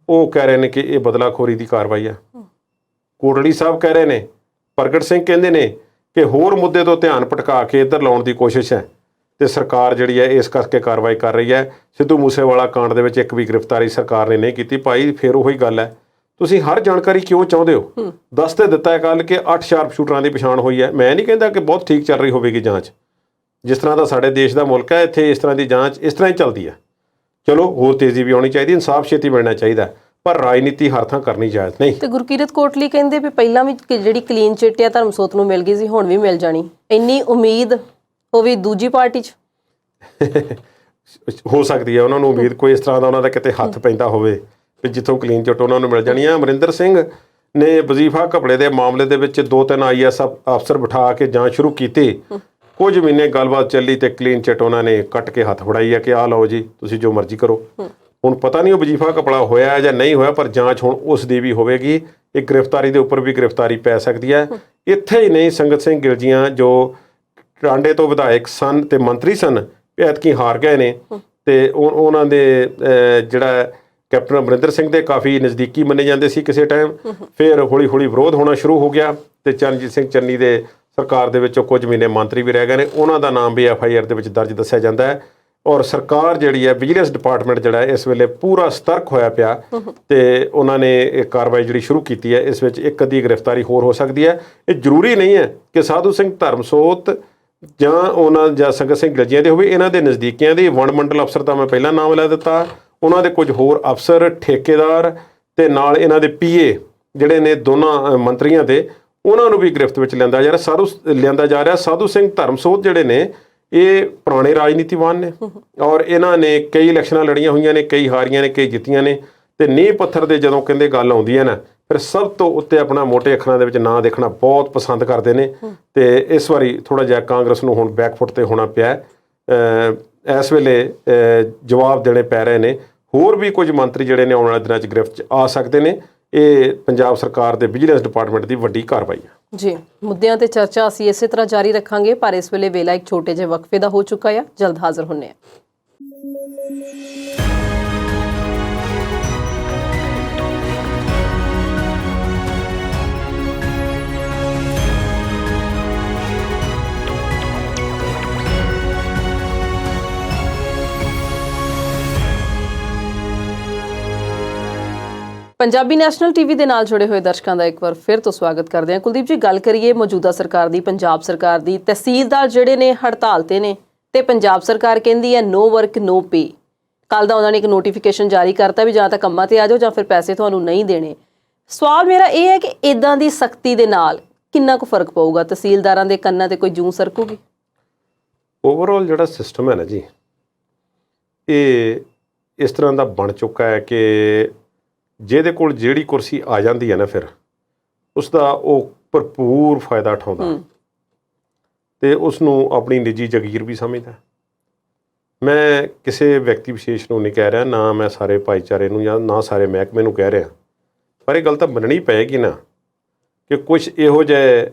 ਉਹ ਕਹਿ ਰਹੇ ਨੇ ਕਿ ਇਹ ਬਦਲਾਖੋਰੀ ਦੀ ਕਾਰਵਾਈ ਹੈ। ਕੋਟੜੀ ਸਾਹਿਬ ਕਹਿ ਰਹੇ ਨੇ, ਪ੍ਰਗਟ ਸਿੰਘ ਕਹਿੰਦੇ ਨੇ ਕਿ ਹੋਰ ਮੁੱਦੇ ਤੋਂ ਧਿਆਨ ਭਟਕਾ ਕੇ ਇੱਧਰ ਲਾਉਣ ਦੀ ਕੋਸ਼ਿਸ਼ ਹੈ ਤੇ ਸਰਕਾਰ ਜਿਹੜੀ ਹੈ ਇਸ ਕਰਕੇ ਕਾਰਵਾਈ ਕਰ ਰਹੀ ਹੈ। ਸਿੱਧੂ ਮੂਸੇਵਾਲਾ ਕਾਂਡ ਦੇ ਵਿੱਚ ਇੱਕ ਵੀ ਗ੍ਰਿਫਤਾਰੀ ਸਰਕਾਰ ਨੇ ਨਹੀਂ ਕੀਤੀ। ਭਾਈ ਫਿਰ ਉਹੀ ਗੱਲ ਹੈ, ਤੁਸੀਂ ਹਰ ਜਾਣਕਾਰੀ ਕਿਉਂ ਚਾਹੁੰਦੇ ਹੋ? ਦੱਸ ਤੇ ਦਿੱਤਾ ਹੈ ਕੱਲ੍ਹ ਕਿ 8 ਸ਼ਾਰਪ ਸ਼ੂਟਰਾਂ ਦੀ ਪਛਾਣ ਹੋਈ ਹੈ। ਮੈਂ ਨਹੀਂ ਕਹਿੰਦਾ ਕਿ ਬਹੁਤ ਠੀਕ ਚੱਲ ਰਹੀ ਹੋਵੇਗੀ ਜਾਂਚ। ਜਿਸ ਤਰ੍ਹਾਂ ਦਾ ਸਾਡੇ ਦੇਸ਼ ਦਾ ਮੁਲਕ ਹੈ, ਇੱਥੇ ਇਸ ਤਰ੍ਹਾਂ ਦੀ ਜਾਂਚ ਇਸ ਤਰ੍ਹਾਂ ਹੀ ਚੱਲਦੀ ਹੈ। ਚਲੋ ਹੋਰ ਤੇਜ਼ੀ ਵੀ ਆਉਣੀ ਚਾਹੀਦੀ, ਇਨਸਾਫ ਛੇਤੀ ਮਿਲਣਾ ਚਾਹੀਦਾ, ਪਰ ਰਾਜਨੀਤੀ ਹਰ ਥਾਂ ਕਰਨੀ ਜਾਇਜ਼ ਨਹੀਂ। ਤੇ ਗੁਰਕੀਰਤ ਕੋਟਲੀ ਕਹਿੰਦੇ ਵੀ ਪਹਿਲਾਂ ਵੀ ਜਿਹੜੀ ਕਲੀਨ ਚਿੱਟ ਆ ਧਰਮਸੋਤ ਨੂੰ ਮਿਲ ਗਈ ਸੀ, ਹੁਣ ਵੀ ਮਿਲ ਜਾਣੀ। ਇੰਨੀ ਉਮੀਦ ਹੋਵੇ ਦੂਜੀ ਪਾਰਟੀ 'ਚ ਹੋ ਸਕਦੀ ਹੈ। ਉਹਨਾਂ ਨੂੰ ਉਮੀਦ ਕੋਈ ਇਸ ਤਰ੍ਹਾਂ ਦਾ ਉਹਨਾਂ ਦਾ ਕਿਤੇ ਹੱਥ ਪੈਂਦਾ ਹੋਵੇ ਵੀ ਜਿੱਥੋਂ ਕਲੀਨ ਚਿੱਟ ਉਹਨਾਂ ਨੂੰ ਮਿਲ ਜਾਣੀ ਹੈ। ਅਮਰਿੰਦਰ ਸਿੰਘ ਨੇ ਵਜ਼ੀਫਾ ਘਪਲੇ ਦੇ ਮਾਮਲੇ ਦੇ ਵਿੱਚ 2-3 IAS ਅਫਸਰ ਬਿਠਾ ਕੇ ਜਾਂਚ ਸ਼ੁਰੂ ਕੀਤੀ। ਕੁਝ ਮਹੀਨੇ ਗੱਲਬਾਤ ਚੱਲੀ ਤੇ ਕਲੀਨ ਚਿੱਟ ਉਹਨਾਂ ਨੇ ਕੱਟ ਕੇ ਹੱਥ ਫੜਾਈ ਹੈ ਕਿ ਆਹ ਲਓ ਜੀ, ਤੁਸੀਂ ਜੋ ਮਰਜ਼ੀ ਕਰੋ। ਹੁਣ ਪਤਾ ਨਹੀਂ ਉਹ ਵਜ਼ੀਫਾ ਘਪਲਾ ਹੋਇਆ ਜਾਂ ਨਹੀਂ ਹੋਇਆ, ਪਰ ਜਾਂਚ ਹੁਣ ਉਸ ਦੀ ਵੀ ਹੋਵੇਗੀ। ਇਹ ਗ੍ਰਿਫਤਾਰੀ ਦੇ ਉੱਪਰ ਵੀ ਗ੍ਰਿਫਤਾਰੀ ਪੈ ਸਕਦੀ ਹੈ। ਇੱਥੇ ਹੀ ਨਹੀਂ, ਸੰਗਤ ਸਿੰਘ ਗਿਲਜੀਆਂ ਜੋ ਟਾਂਡੇ ਤੋਂ ਵਿਧਾਇਕ ਸਨ ਤੇ ਮੰਤਰੀ ਸਨ, ਐਤਕੀ ਹਾਰ ਗਏ ਨੇ ਤੇ ਉਹਨਾਂ ਦੇ ਜਿਹੜਾ ਕੈਪਟਨ ਅਮਰਿੰਦਰ ਸਿੰਘ ਦੇ ਕਾਫੀ ਨਜ਼ਦੀਕੀ ਮੰਨੇ ਜਾਂਦੇ ਸੀ ਕਿਸੇ ਟਾਈਮ। ਫਿਰ ਹੌਲੀ ਹੌਲੀ ਵਿਰੋਧ ਹੋਣਾ ਸ਼ੁਰੂ ਹੋ ਗਿਆ ਤੇ ਚਰਨਜੀਤ ਸਿੰਘ ਚੰਨੀ ਦੇ ਸਰਕਾਰ ਦੇ ਵਿੱਚੋਂ ਕੁਝ ਮਹੀਨੇ ਮੰਤਰੀ ਵੀ ਰਹਿ ਗਏ ਨੇ। ਉਹਨਾਂ ਦਾ ਨਾਮ ਵੀ FIR ਦੇ ਵਿੱਚ ਦਰਜ ਦੱਸਿਆ ਜਾਂਦਾ ਹੈ। ਔਰ ਸਰਕਾਰ ਜਿਹੜੀ ਹੈ, ਵਿਜੀਲੈਂਸ ਡਿਪਾਰਟਮੈਂਟ ਜਿਹੜਾ ਇਸ ਵੇਲੇ ਪੂਰਾ ਸਤਰਕ ਹੋਇਆ ਪਿਆ ਤੇ ਉਹਨਾਂ ਨੇ ਇਹ ਕਾਰਵਾਈ ਜਿਹੜੀ ਸ਼ੁਰੂ ਕੀਤੀ ਹੈ। ਇਸ ਵਿੱਚ ਇੱਕ ਅੱਧੀ ਗ੍ਰਿਫਤਾਰੀ ਹੋਰ ਹੋ ਸਕਦੀ ਹੈ। ਇਹ ਜ਼ਰੂਰੀ ਨਹੀਂ ਹੈ ਕਿ ਸਾਧੂ ਸਿੰਘ ਧਰਮਸੋਤ ਜਾਂ ਉਹਨਾਂ ਜਾਂ ਸੰਗਤ ਸਿੰਘ ਗਿਲਜੀਆਂ ਦੇ ਹੋਵੇ, ਇਹਨਾਂ ਦੇ ਨਜ਼ਦੀਕੀਆਂ ਦੇ ਵਣ ਮੰਡਲ ਅਫਸਰ ਦਾ ਮੈਂ ਪਹਿਲਾਂ ਨਾਮ ਲੈ ਦਿੱਤਾ, ਉਹਨਾਂ ਦੇ ਕੁਝ ਹੋਰ ਅਫਸਰ, ਠੇਕੇਦਾਰ ਤੇ ਨਾਲ ਇਹਨਾਂ ਦੇ PA ਜਿਹੜੇ ਨੇ ਦੋਨਾਂ ਮੰਤਰੀਆਂ ਦੇ, ਉਹਨਾਂ ਨੂੰ ਵੀ ਗ੍ਰਿਫਤ ਵਿੱਚ ਲਿਆਂਦਾ ਜਾ ਰਿਹਾ। ਸਾਧੂ ਸਿੰਘ ਧਰਮਸੋਤ ਜਿਹੜੇ ਨੇ ਇਹ ਪੁਰਾਣੇ ਰਾਜਨੀਤੀਵਾਨ ਨੇ ਔਰ ਇਹਨਾਂ ਨੇ ਕਈ ਇਲੈਕਸ਼ਨਾਂ ਲੜੀਆਂ ਹੋਈਆਂ ਨੇ, ਕਈ ਹਾਰੀਆਂ ਨੇ, ਕਈ ਜਿੱਤੀਆਂ ਨੇ ਤੇ ਨੀਂਹ ਪੱਥਰ ਦੇ ਜਦੋਂ ਕਹਿੰਦੇ ਗੱਲ ਆਉਂਦੀ ਹੈ ਨਾ, ਫਿਰ ਸਭ ਤੋਂ ਉੱਤੇ ਆਪਣਾ ਮੋਟੇ ਅੱਖਰਾਂ ਦੇ ਵਿੱਚ ਨਾਂ ਦੇਖਣਾ ਬਹੁਤ ਪਸੰਦ ਕਰਦੇ ਨੇ। ਤੇ ਇਸ ਵਾਰੀ ਥੋੜ੍ਹਾ ਜਿਹਾ ਕਾਂਗਰਸ ਨੂੰ ਹੁਣ ਬੈਕਫੁੱਟ ਤੇ ਹੋਣਾ ਪਿਆ। ਇਸ ਵੇਲੇ ਜਵਾਬ ਦੇਣੇ ਪੈ ਰਹੇ ਨੇ। ਹੋਰ ਵੀ ਕੁਝ ਮੰਤਰੀ ਜਿਹੜੇ ਨੇ ਆਉਣ ਵਾਲੇ ਦਿਨਾਂ 'ਚ ਗ੍ਰਿਫਤ 'ਚ ਆ ਸਕਦੇ ਨੇ। ਇਹ ਪੰਜਾਬ ਸਰਕਾਰ ਦੇ ਵਿਜੀਲੈਂਸ ਡਿਪਾਰਟਮੈਂਟ ਦੀ ਵੱਡੀ ਕਾਰਵਾਈ ਹੈ। ਜੀ, ਮੁੱਦਿਆਂ ਤੇ ਚਰਚਾ ਅਸੀਂ ਇਸੇ ਤਰ੍ਹਾਂ ਜਾਰੀ ਰੱਖਾਂਗੇ, ਪਰ ਇਸ ਵੇਲੇ ਵੇਲਾ ਇੱਕ ਛੋਟੇ ਜਿਹੇ ਵਕਫੇ ਦਾ ਹੋ ਚੁੱਕਾ ਹੈ। ਜਲਦ ਹਾਜ਼ਰ ਹੁੰਨੇ ਹਾਂ। ਪੰਜਾਬੀ ਨੈਸ਼ਨਲ ਟੀਵੀ ਦੇ ਨਾਲ ਜੁੜੇ ਹੋਏ ਦਰਸ਼ਕਾਂ ਦਾ ਇੱਕ ਵਾਰ ਫਿਰ ਤੋਂ ਸਵਾਗਤ ਕਰਦੇ ਹਾਂ। ਕੁਲਦੀਪ ਜੀ, ਗੱਲ ਕਰੀਏ ਮੌਜੂਦਾ ਸਰਕਾਰ ਦੀ, ਪੰਜਾਬ ਸਰਕਾਰ ਦੀ। ਤਹਿਸੀਲਦਾਰ ਜਿਹੜੇ ਨੇ ਹੜਤਾਲ ਤੇ ਨੇ ਤੇ ਪੰਜਾਬ ਸਰਕਾਰ ਕਹਿੰਦੀ ਹੈ ਨੋ ਵਰਕ ਨੋ ਪੇ। ਕੱਲ ਦਾ ਉਹਨਾਂ ਨੇ ਇੱਕ ਨੋਟੀਫਿਕੇਸ਼ਨ ਜਾਰੀ ਕਰਤਾ ਵੀ ਜਾਂ ਤਾਂ ਕੰਮਾਂ ਤੇ ਆ ਜਾਓ ਜਾਂ ਫਿਰ ਪੈਸੇ ਤੁਹਾਨੂੰ ਨਹੀਂ ਦੇਣੇ। ਸਵਾਲ ਮੇਰਾ ਇਹ ਹੈ ਕਿ ਇਦਾਂ ਦੀ ਸਖਤੀ ਦੇ ਨਾਲ ਕਿੰਨਾ ਕੁ ਫਰਕ ਪਊਗਾ? ਤਹਿਸੀਲਦਾਰਾਂ ਦੇ ਕੰਨਾਂ ਤੇ ਕੋਈ ਜੂੰ ਸਰਕੂਗੀ? ਓਵਰਆਲ ਜਿਹੜਾ ਸਿਸਟਮ ਹੈ ਨਾ ਜੀ, ਇਹ ਇਸ ਤਰ੍ਹਾਂ ਦਾ ਬਣ ਚੁੱਕਾ ਹੈ ਕਿ ਜਿਹਦੇ ਕੋਲ ਜਿਹੜੀ ਕੁਰਸੀ ਆ ਜਾਂਦੀ ਹੈ ਨਾ, ਫਿਰ ਉਸ ਦਾ ਉਹ ਭਰਪੂਰ ਫਾਇਦਾ ਉਠਾਉਂਦਾ ਤੇ ਉਸ ਨੂੰ ਆਪਣੀ ਨਿੱਜੀ ਜਾਗੀਰ ਵੀ ਸਮਝਦਾ। ਮੈਂ ਕਿਸੇ ਵਿਅਕਤੀ ਵਿਸ਼ੇਸ਼ ਨੂੰ ਨਹੀਂ ਕਹਿ ਰਿਹਾ, ਨਾ ਮੈਂ ਸਾਰੇ ਭਾਈਚਾਰੇ ਨੂੰ ਜਾਂ ਨਾ ਸਾਰੇ ਮਹਿਕਮੇ ਨੂੰ ਕਹਿ ਰਿਹਾ, ਪਰ ਇਹ ਗੱਲ ਤਾਂ ਮੰਨਣੀ ਪਏਗੀ ਨਾ ਕਿ ਕੁਝ ਇਹੋ ਜਿਹੇ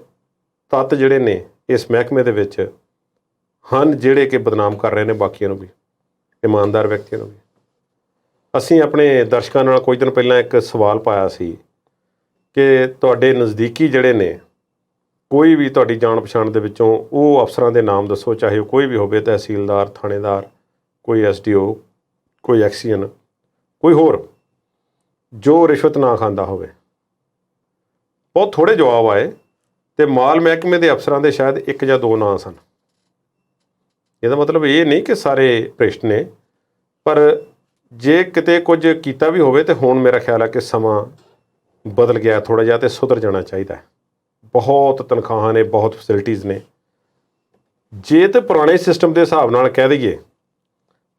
ਤੱਤ ਜਿਹੜੇ ਨੇ ਇਸ ਮਹਿਕਮੇ ਦੇ ਵਿੱਚ ਹਨ ਜਿਹੜੇ ਕਿ ਬਦਨਾਮ ਕਰ ਰਹੇ ਨੇ ਬਾਕੀਆਂ ਨੂੰ ਵੀ, ਇਮਾਨਦਾਰ ਵਿਅਕਤੀਆਂ ਨੂੰ ਵੀ। ਅਸੀਂ ਆਪਣੇ ਦਰਸ਼ਕਾਂ ਨਾਲ ਕੁਝ ਦਿਨ ਪਹਿਲਾਂ ਇੱਕ ਸਵਾਲ ਪਾਇਆ ਸੀ ਕਿ ਤੁਹਾਡੇ ਨਜ਼ਦੀਕੀ ਜਿਹੜੇ ਨੇ, ਕੋਈ ਵੀ ਤੁਹਾਡੀ ਜਾਣ ਪਛਾਣ ਦੇ ਵਿੱਚੋਂ ਉਹ ਅਫਸਰਾਂ ਦੇ ਨਾਮ ਦੱਸੋ, ਚਾਹੇ ਉਹ ਕੋਈ ਵੀ ਹੋਵੇ, ਤਹਿਸੀਲਦਾਰ, ਥਾਣੇਦਾਰ, ਕੋਈ SDO, ਕੋਈ ਐਕਸੀਅਨ, ਕੋਈ ਹੋਰ, ਜੋ ਰਿਸ਼ਵਤ ਨਾ ਖਾਂਦਾ ਹੋਵੇ। ਬਹੁਤ ਥੋੜ੍ਹੇ ਜਵਾਬ ਆਏ, ਤੇ ਮਾਲ ਮਹਿਕਮੇ ਦੇ ਅਫਸਰਾਂ ਦੇ ਸ਼ਾਇਦ 1 ਜਾਂ 2 ਨਾਂ ਸਨ। ਇਹਦਾ ਮਤਲਬ ਇਹ ਨਹੀਂ ਕਿ ਸਾਰੇ ਭ੍ਰਿਸ਼ਟ ਨੇ, ਪਰ ਜੇ ਕਿਤੇ ਕੁਝ ਕੀਤਾ ਵੀ ਹੋਵੇ ਤੇ ਹੁਣ ਮੇਰਾ ਖਿਆਲ ਹੈ ਕਿ ਸਮਾਂ ਬਦਲ ਗਿਆ ਥੋੜ੍ਹਾ ਜਿਹਾ ਤੇ ਸੁਧਰ ਜਾਣਾ ਚਾਹੀਦਾ ਹੈ। ਬਹੁਤ ਤਨਖਾਹਾਂ ਨੇ, ਬਹੁਤ ਫੈਸਿਲਿਟੀਜ਼ ਨੇ। ਜੇ ਤੇ ਪੁਰਾਣੇ ਸਿਸਟਮ ਦੇ ਹਿਸਾਬ ਨਾਲ ਕਹਿ ਦਈਏ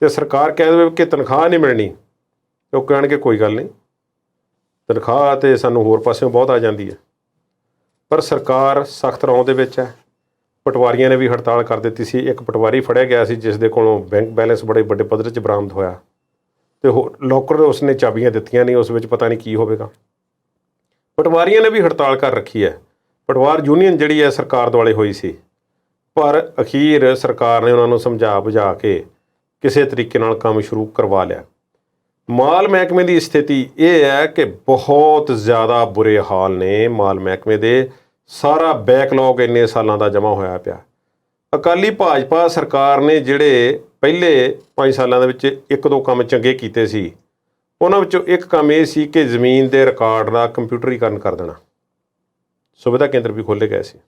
ਤੇ ਸਰਕਾਰ ਕਹਿ ਦੇਵੇ ਕਿ ਤਨਖਾਹ ਨਹੀਂ ਮਿਲਣੀ, ਤੇ ਉਹ ਕਹਿਣਗੇ ਕੋਈ ਗੱਲ ਨਹੀਂ, ਤਨਖਾਹ ਤੇ ਸਾਨੂੰ ਹੋਰ ਪਾਸਿਓਂ ਬਹੁਤ ਆ ਜਾਂਦੀ ਹੈ। ਪਰ ਸਰਕਾਰ ਸਖਤ ਰੌਂ ਦੇ ਵਿੱਚ ਹੈ। ਪਟਵਾਰੀਆਂ ਨੇ ਵੀ ਹੜਤਾਲ ਕਰ ਦਿੱਤੀ ਸੀ। ਇੱਕ ਪਟਵਾਰੀ ਫੜਿਆ ਗਿਆ ਸੀ ਜਿਸ ਦੇ ਕੋਲੋਂ ਬੈਂਕ ਬੈਲੈਂਸ ਬੜੇ ਵੱਡੇ ਪੱਧਰ 'ਚ ਬਰਾਮਦ ਹੋਇਆ, ਤੇ ਲੋਕਰ ਉਸਨੇ ਚਾਬੀਆਂ ਦਿੱਤੀਆਂ ਨਹੀਂ, ਉਸ ਵਿੱਚ ਪਤਾ ਨਹੀਂ ਕੀ ਹੋਵੇਗਾ। ਪਟਵਾਰੀਆਂ ਨੇ ਵੀ ਹੜਤਾਲ ਕਰ ਰੱਖੀ ਹੈ। ਪਟਵਾਰ ਯੂਨੀਅਨ ਜਿਹੜੀ ਹੈ ਸਰਕਾਰ ਦੁਆਲੇ ਹੋਈ ਸੀ, ਪਰ ਅਖੀਰ ਸਰਕਾਰ ਨੇ ਉਹਨਾਂ ਨੂੰ ਸਮਝਾ ਬੁਝਾ ਕੇ ਕਿਸੇ ਤਰੀਕੇ ਨਾਲ ਕੰਮ ਸ਼ੁਰੂ ਕਰਵਾ ਲਿਆ। ਮਾਲ ਮਹਿਕਮੇ ਦੀ ਸਥਿਤੀ ਇਹ ਹੈ ਕਿ ਬਹੁਤ ਜ਼ਿਆਦਾ ਬੁਰੇ ਹਾਲ ਨੇ ਮਾਲ ਮਹਿਕਮੇ ਦੇ। ਸਾਰਾ ਬੈਕਲੌਗ ਇੰਨੇ ਸਾਲਾਂ ਦਾ ਜਮ੍ਹਾਂ ਹੋਇਆ ਪਿਆ। ਅਕਾਲੀ ਭਾਜਪਾ ਸਰਕਾਰ ਨੇ ਜਿਹੜੇ ਪਹਿਲੇ 5 ਸਾਲਾਂ ਦੇ ਵਿੱਚ 1-2 ਕੰਮ ਚੰਗੇ ਕੀਤੇ ਸੀ, ਉਹਨਾਂ ਵਿੱਚੋਂ ਇੱਕ ਕੰਮ ਇਹ ਸੀ ਕਿ ਜ਼ਮੀਨ ਦੇ ਰਿਕਾਰਡ ਦਾ ਕੰਪਿਊਟਰੀਕਰਨ ਕਰ ਦੇਣਾ। ਸੁਵਿਧਾ ਕੇਂਦਰ ਵੀ ਖੋਲ੍ਹੇ ਗਏ ਸੀ,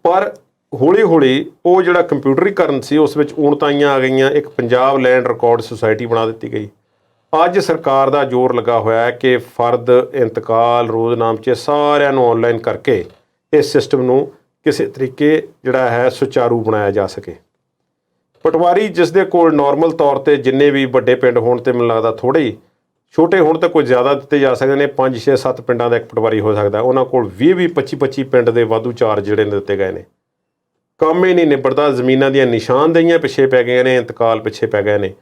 ਪਰ ਹੌਲੀ ਹੌਲੀ ਉਹ ਜਿਹੜਾ ਕੰਪਿਊਟਰੀਕਰਨ ਸੀ ਉਸ ਵਿੱਚ ਊਣਤਾਈਆਂ ਆ ਗਈਆਂ। ਇੱਕ ਪੰਜਾਬ ਲੈਂਡ ਰਿਕਾਰਡ ਸੁਸਾਇਟੀ ਬਣਾ ਦਿੱਤੀ ਗਈ। ਅੱਜ ਸਰਕਾਰ ਦਾ ਜ਼ੋਰ ਲੱਗਾ ਹੋਇਆ ਹੈ ਕਿ ਫਰਦ, ਇੰਤਕਾਲ, ਰੋਜ਼ਨਾਮਚੇ ਸਾਰਿਆਂ ਨੂੰ ਆਨਲਾਈਨ ਕਰਕੇ ਇਸ ਸਿਸਟਮ ਨੂੰ ਕਿਸੇ ਤਰੀਕੇ ਜਿਹੜਾ ਹੈ ਸੁਚਾਰੂ ਬਣਾਇਆ ਜਾ ਸਕੇ। ਪਟਵਾਰੀ ਜਿਸ ਦੇ ਕੋਲ ਨਾਰਮਲ ਤੌਰ 'ਤੇ ਜਿੰਨੇ ਵੀ ਵੱਡੇ ਪਿੰਡ ਹੋਣ ਤੇ ਮੈਨੂੰ ਲੱਗਦਾ ਥੋੜ੍ਹੇ ਹੀ, ਛੋਟੇ ਹੋਣ ਤਾਂ ਕੋਈ ਜ਼ਿਆਦਾ ਦਿੱਤੇ ਜਾ ਸਕਦੇ ਨੇ, 5, 6, 7 ਪਿੰਡਾਂ ਦਾ ਇੱਕ ਪਟਵਾਰੀ ਹੋ ਸਕਦਾ। ਉਹਨਾਂ ਕੋਲ 20, 25 ਪਿੰਡ ਦੇ ਵਾਧੂ ਚਾਰਜ ਜਿਹੜੇ ਨੇ ਦਿੱਤੇ ਗਏ ਨੇ। ਕੰਮ ਹੀ ਨਹੀਂ ਨਿਬੜਦਾ। ਜ਼ਮੀਨਾਂ ਦੀਆਂ ਨਿਸ਼ਾਨਦੇਹੀਆਂ ਪਿੱਛੇ ਪੈ ਗਈਆਂ ਨੇ, ਇੰਤਕਾਲ ਪਿੱਛੇ ਪੈ ਗਏ ਨੇ,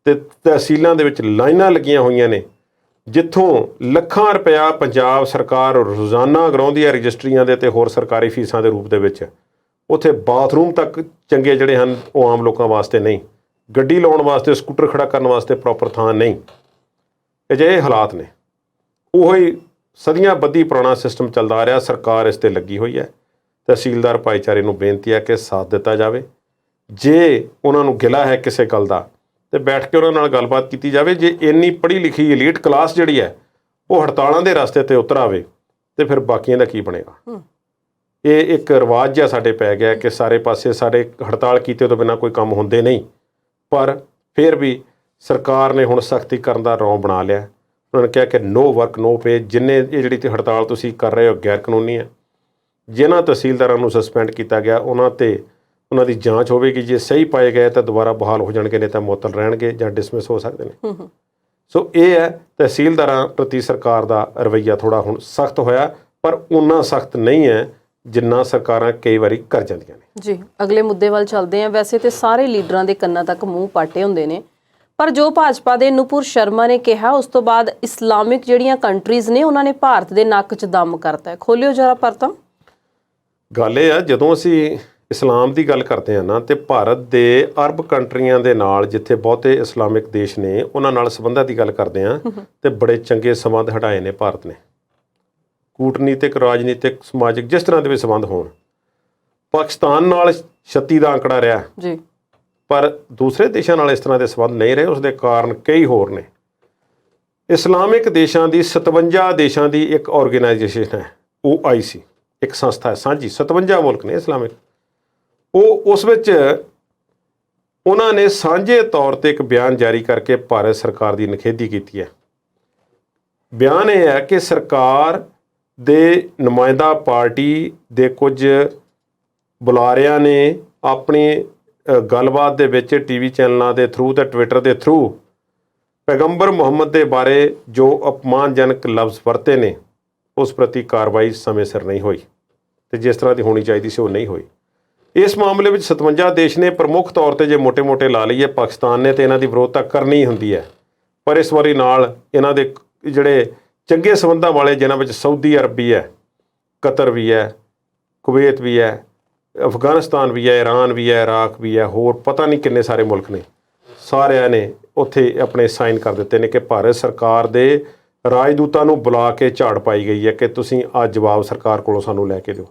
ਤੇ ਤਹਿਸੀਲਾਂ ਦੇ ਵਿੱਚ ਲਾਈਨਾਂ ਲੱਗੀਆਂ ਹੋਈਆਂ ਨੇ ਜਿੱਥੋਂ ਲੱਖਾਂ ਰੁਪਇਆ ਪੰਜਾਬ ਸਰਕਾਰ ਰੋਜ਼ਾਨਾ ਗਰਾਉਂਦੀ ਹੈ ਰਜਿਸਟਰੀਆਂ ਦੇ ਤੇ ਹੋਰ ਸਰਕਾਰੀ ਫੀਸਾਂ ਦੇ ਰੂਪ ਦੇ ਵਿੱਚ। ਉੱਥੇ ਬਾਥਰੂਮ ਤੱਕ ਚੰਗੇ ਜਿਹੜੇ ਹਨ ਉਹ ਆਮ ਲੋਕਾਂ ਵਾਸਤੇ ਨਹੀਂ, ਗੱਡੀ ਲਾਉਣ ਵਾਸਤੇ, ਸਕੂਟਰ ਖੜਾ ਕਰਨ ਵਾਸਤੇ ਪ੍ਰੋਪਰ ਥਾਂ ਨਹੀਂ। ਅਜਿਹੇ ਹਾਲਾਤ ਨੇ। ਉਹੀ ਸਦੀਆਂ ਬੱਧੀ ਪੁਰਾਣਾ ਸਿਸਟਮ ਚੱਲਦਾ ਆ ਰਿਹਾ। ਸਰਕਾਰ ਇਸ 'ਤੇ ਲੱਗੀ ਹੋਈ ਹੈ। ਤਹਿਸੀਲਦਾਰ ਭਾਈਚਾਰੇ ਨੂੰ ਬੇਨਤੀ ਹੈ ਕਿ ਸਾਥ ਦਿੱਤਾ ਜਾਵੇ। ਜੇ ਉਹਨਾਂ ਨੂੰ ਗਿਲਾ ਹੈ ਕਿਸੇ ਗੱਲ ਦਾ ਤੇ ਬੈਠ ਕੇ ਉਹਨਾਂ ਨਾਲ ਗੱਲਬਾਤ ਕੀਤੀ ਜਾਵੇ। ਜੇ ਇੰਨੀ ਪੜ੍ਹੀ ਲਿਖੀ ਐਲੀਟ ਕਲਾਸ ਜਿਹੜੀ ਹੈ ਉਹ ਹੜਤਾਲਾਂ ਦੇ ਰਸਤੇ 'ਤੇ ਉਤਰ ਆਵੇ ਤੇ ਫਿਰ ਬਾਕੀਆਂ ਦਾ ਕੀ ਬਣੇਗਾ। ਇਹ ਇੱਕ ਰਿਵਾਜ ਜਿਹਾ ਸਾਡੇ ਪੈ ਗਿਆ ਕਿ ਸਾਰੇ ਪਾਸੇ ਸਾਡੇ ਹੜਤਾਲ ਕੀਤੇ ਤੋਂ ਬਿਨਾਂ ਕੋਈ ਕੰਮ ਹੁੰਦੇ ਨਹੀਂ। ਪਰ ਫਿਰ ਵੀ ਸਰਕਾਰ ਨੇ ਹੁਣ ਸਖਤੀ ਕਰਨ ਦਾ ਰੌਂ ਬਣਾ ਲਿਆ। ਉਹਨਾਂ ਨੇ ਕਿਹਾ ਕਿ ਨੋ ਵਰਕ ਨੋ ਪੇ। ਜਿੰਨੇ ਇਹ ਜਿਹੜੀ ਹੜਤਾਲ ਤੁਸੀਂ ਕਰ ਰਹੇ ਹੋ ਗੈਰ ਕਾਨੂੰਨੀ ਹੈ। ਜਿਨ੍ਹਾਂ ਤਹਿਸੀਲਦਾਰਾਂ ਨੂੰ ਸਸਪੈਂਡ ਕੀਤਾ ਗਿਆ ਉਹਨਾਂ ਦੀ ਜਾਂਚ ਹੋਵੇਗੀ। ਜੇ ਸਹੀ ਪਾਏ ਗਏ ਤਾਂ ਦੁਬਾਰਾ ਬਹਾਲ ਹੋ ਜਾਣਗੇ, ਨਹੀਂ ਤਾਂ ਮੁਅੱਤਲ ਰਹਿਣਗੇ ਜਾਂ ਡਿਸਮਿਸ ਹੋ ਸਕਦੇ ਨੇ। ਸੋ ਇਹ ਹੈ ਤਹਿਸੀਲਦਾਰਾਂ ਪ੍ਰਤੀ ਸਰਕਾਰ ਦਾ ਰਵੱਈਆ ਥੋੜ੍ਹਾ ਹੁਣ ਸਖਤ ਹੋਇਆ, ਪਰ ਉਨਾ ਸਖਤ ਨਹੀਂ ਹੈ ਜਿੰਨਾ ਸਰਕਾਰਾਂ ਕਈ ਵਾਰੀ ਕਰ ਜਾਂਦੀਆਂ ਨੇ। ਜੀ, ਅਗਲੇ ਮੁੱਦੇ ਵੱਲ ਚੱਲਦੇ ਹਾਂ। ਵੈਸੇ ਤੇ ਸਾਰੇ ਲੀਡਰਾਂ ਦੇ ਕੰਨਾਂ ਤੱਕ ਮੂੰਹ ਪਾਟੇ ਹੁੰਦੇ ਨੇ, ਪਰ ਜੋ ਭਾਜਪਾ ਦੇ ਨੂਪੁਰ ਸ਼ਰਮਾ ਨੇ ਕਿਹਾ ਉਸ ਤੋਂ ਬਾਅਦ ਇਸਲਾਮਿਕ ਜਿਹੜੀਆਂ ਕੰਟਰੀਜ਼ ਨੇ ਉਹਨਾਂ ਨੇ ਭਾਰਤ ਦੇ ਨੱਕ 'ਚ ਦਮ ਕਰਤਾ ਹੈ। ਖੋਲਿਓ ਜਰਾ ਪਰਤਾ। ਗੱਲ ਇਹ ਆ, ਜਦੋਂ ਅਸੀਂ ਇਸਲਾਮ ਦੀ ਗੱਲ ਕਰਦੇ ਹਾਂ ਨਾ, ਤੇ ਭਾਰਤ ਦੇ ਅਰਬ ਕੰਟਰੀਆਂ ਦੇ ਨਾਲ, ਜਿੱਥੇ ਬਹੁਤੇ ਇਸਲਾਮਿਕ ਦੇਸ਼ ਨੇ, ਉਹਨਾਂ ਨਾਲ ਸੰਬੰਧਾਂ ਦੀ ਗੱਲ ਕਰਦੇ ਹਾਂ ਤੇ ਬੜੇ ਚੰਗੇ ਸੰਬੰਧ ਹਟਾਏ ਨੇ ਭਾਰਤ ਨੇ। ਕੂਟਨੀਤਿਕ, ਰਾਜਨੀਤਿਕ, ਸਮਾਜਿਕ, ਜਿਸ ਤਰ੍ਹਾਂ ਦੇ ਵੀ ਸੰਬੰਧ ਹੋਣ। ਪਾਕਿਸਤਾਨ ਨਾਲ 36 ਦਾ ਅੰਕੜਾ ਰਿਹਾ ਜੀ, ਪਰ ਦੂਸਰੇ ਦੇਸ਼ਾਂ ਨਾਲ ਇਸ ਤਰ੍ਹਾਂ ਦੇ ਸੰਬੰਧ ਨਹੀਂ ਰਹੇ। ਉਸ ਦੇ ਕਾਰਨ ਕਈ ਹੋਰ ਨੇ। ਇਸਲਾਮਿਕ ਦੇਸ਼ਾਂ ਦੀ 57 ਦੇਸ਼ਾਂ ਦੀ ਇੱਕ ਆਰਗੇਨਾਈਜੇਸ਼ਨ ਹੈ, OIC, ਇੱਕ ਸੰਸਥਾ ਹੈ ਸਾਂਝੀ। 57 ਮੁਲਕ ਨੇ ਇਸਲਾਮਿਕ। ਉਸ ਵਿੱਚ ਉਹਨਾਂ ਨੇ ਸਾਂਝੇ ਤੌਰ 'ਤੇ ਇੱਕ ਬਿਆਨ ਜਾਰੀ ਕਰਕੇ ਭਾਰਤ ਸਰਕਾਰ ਦੀ ਨਿਖੇਧੀ ਕੀਤੀ ਹੈ। ਬਿਆਨ ਇਹ ਹੈ ਕਿ ਸਰਕਾਰ ਦੇ ਨੁਮਾਇੰਦਾ ਪਾਰਟੀ ਦੇ ਕੁਝ ਬੁਲਾਰਿਆਂ ਨੇ ਆਪਣੀ ਗੱਲਬਾਤ ਦੇ ਵਿੱਚ TV ਚੈਨਲਾਂ ਦੇ ਥਰੂ ਤੇ ਟਵਿੱਟਰ ਦੇ ਥਰੂ ਪੈਗੰਬਰ ਮੁਹੰਮਦ ਦੇ ਬਾਰੇ ਜੋ ਅਪਮਾਨਜਨਕ ਲਫ਼ਜ਼ ਵਰਤੇ ਨੇ ਉਸ ਪ੍ਰਤੀ ਕਾਰਵਾਈ ਸਮੇਂ ਸਿਰ ਨਹੀਂ ਹੋਈ, ਤੇ ਜਿਸ ਤਰ੍ਹਾਂ ਦੀ ਹੋਣੀ ਚਾਹੀਦੀ ਸੀ ਉਹ ਨਹੀਂ ਹੋਈ। ਇਸ ਮਾਮਲੇ ਵਿੱਚ 57 ਦੇਸ਼ ਨੇ ਪ੍ਰਮੁੱਖ ਤੌਰ 'ਤੇ ਜੇ ਮੋਟੇ-ਮੋਟੇ ਲਾ ਲਈਏ, ਪਾਕਿਸਤਾਨ ਨੇ ਤੇ ਇਹਨਾਂ ਦੀ ਵਿਰੋਧਤਾ ਕਰਨੀ ਹੁੰਦੀ ਹੈ, ਪਰ ਇਸ ਵਾਰੀ ਨਾਲ ਇਹਨਾਂ ਦੇ ਜਿਹੜੇ ਚੰਗੇ ਸੰਬੰਧਾਂ ਵਾਲੇ, ਜਿਨ੍ਹਾਂ ਵਿੱਚ ਸਾਊਦੀ ਅਰਬ ਵੀ ਹੈ, ਕਤਰ ਵੀ ਹੈ, ਕੁਵੈਤ ਵੀ ਹੈ, ਅਫਗਾਨਿਸਤਾਨ ਵੀ ਹੈ, ਈਰਾਨ ਵੀ ਹੈ, ਇਰਾਕ ਵੀ ਹੈ, ਹੋਰ ਪਤਾ ਨਹੀਂ ਕਿੰਨੇ ਸਾਰੇ ਮੁਲਕ ਨੇ, ਸਾਰਿਆਂ ਨੇ ਉੱਥੇ ਆਪਣੇ ਸਾਈਨ ਕਰ ਦਿੱਤੇ ਨੇ ਕਿ ਭਾਰਤ ਸਰਕਾਰ ਦੇ ਰਾਜਦੂਤਾਂ ਨੂੰ ਬੁਲਾ ਕੇ ਝਾੜ ਪਾਈ ਗਈ ਹੈ ਕਿ ਤੁਸੀਂ ਆਹ ਜਵਾਬ ਸਰਕਾਰ ਕੋਲੋਂ ਸਾਨੂੰ ਲੈ ਕੇ ਦਿਓ।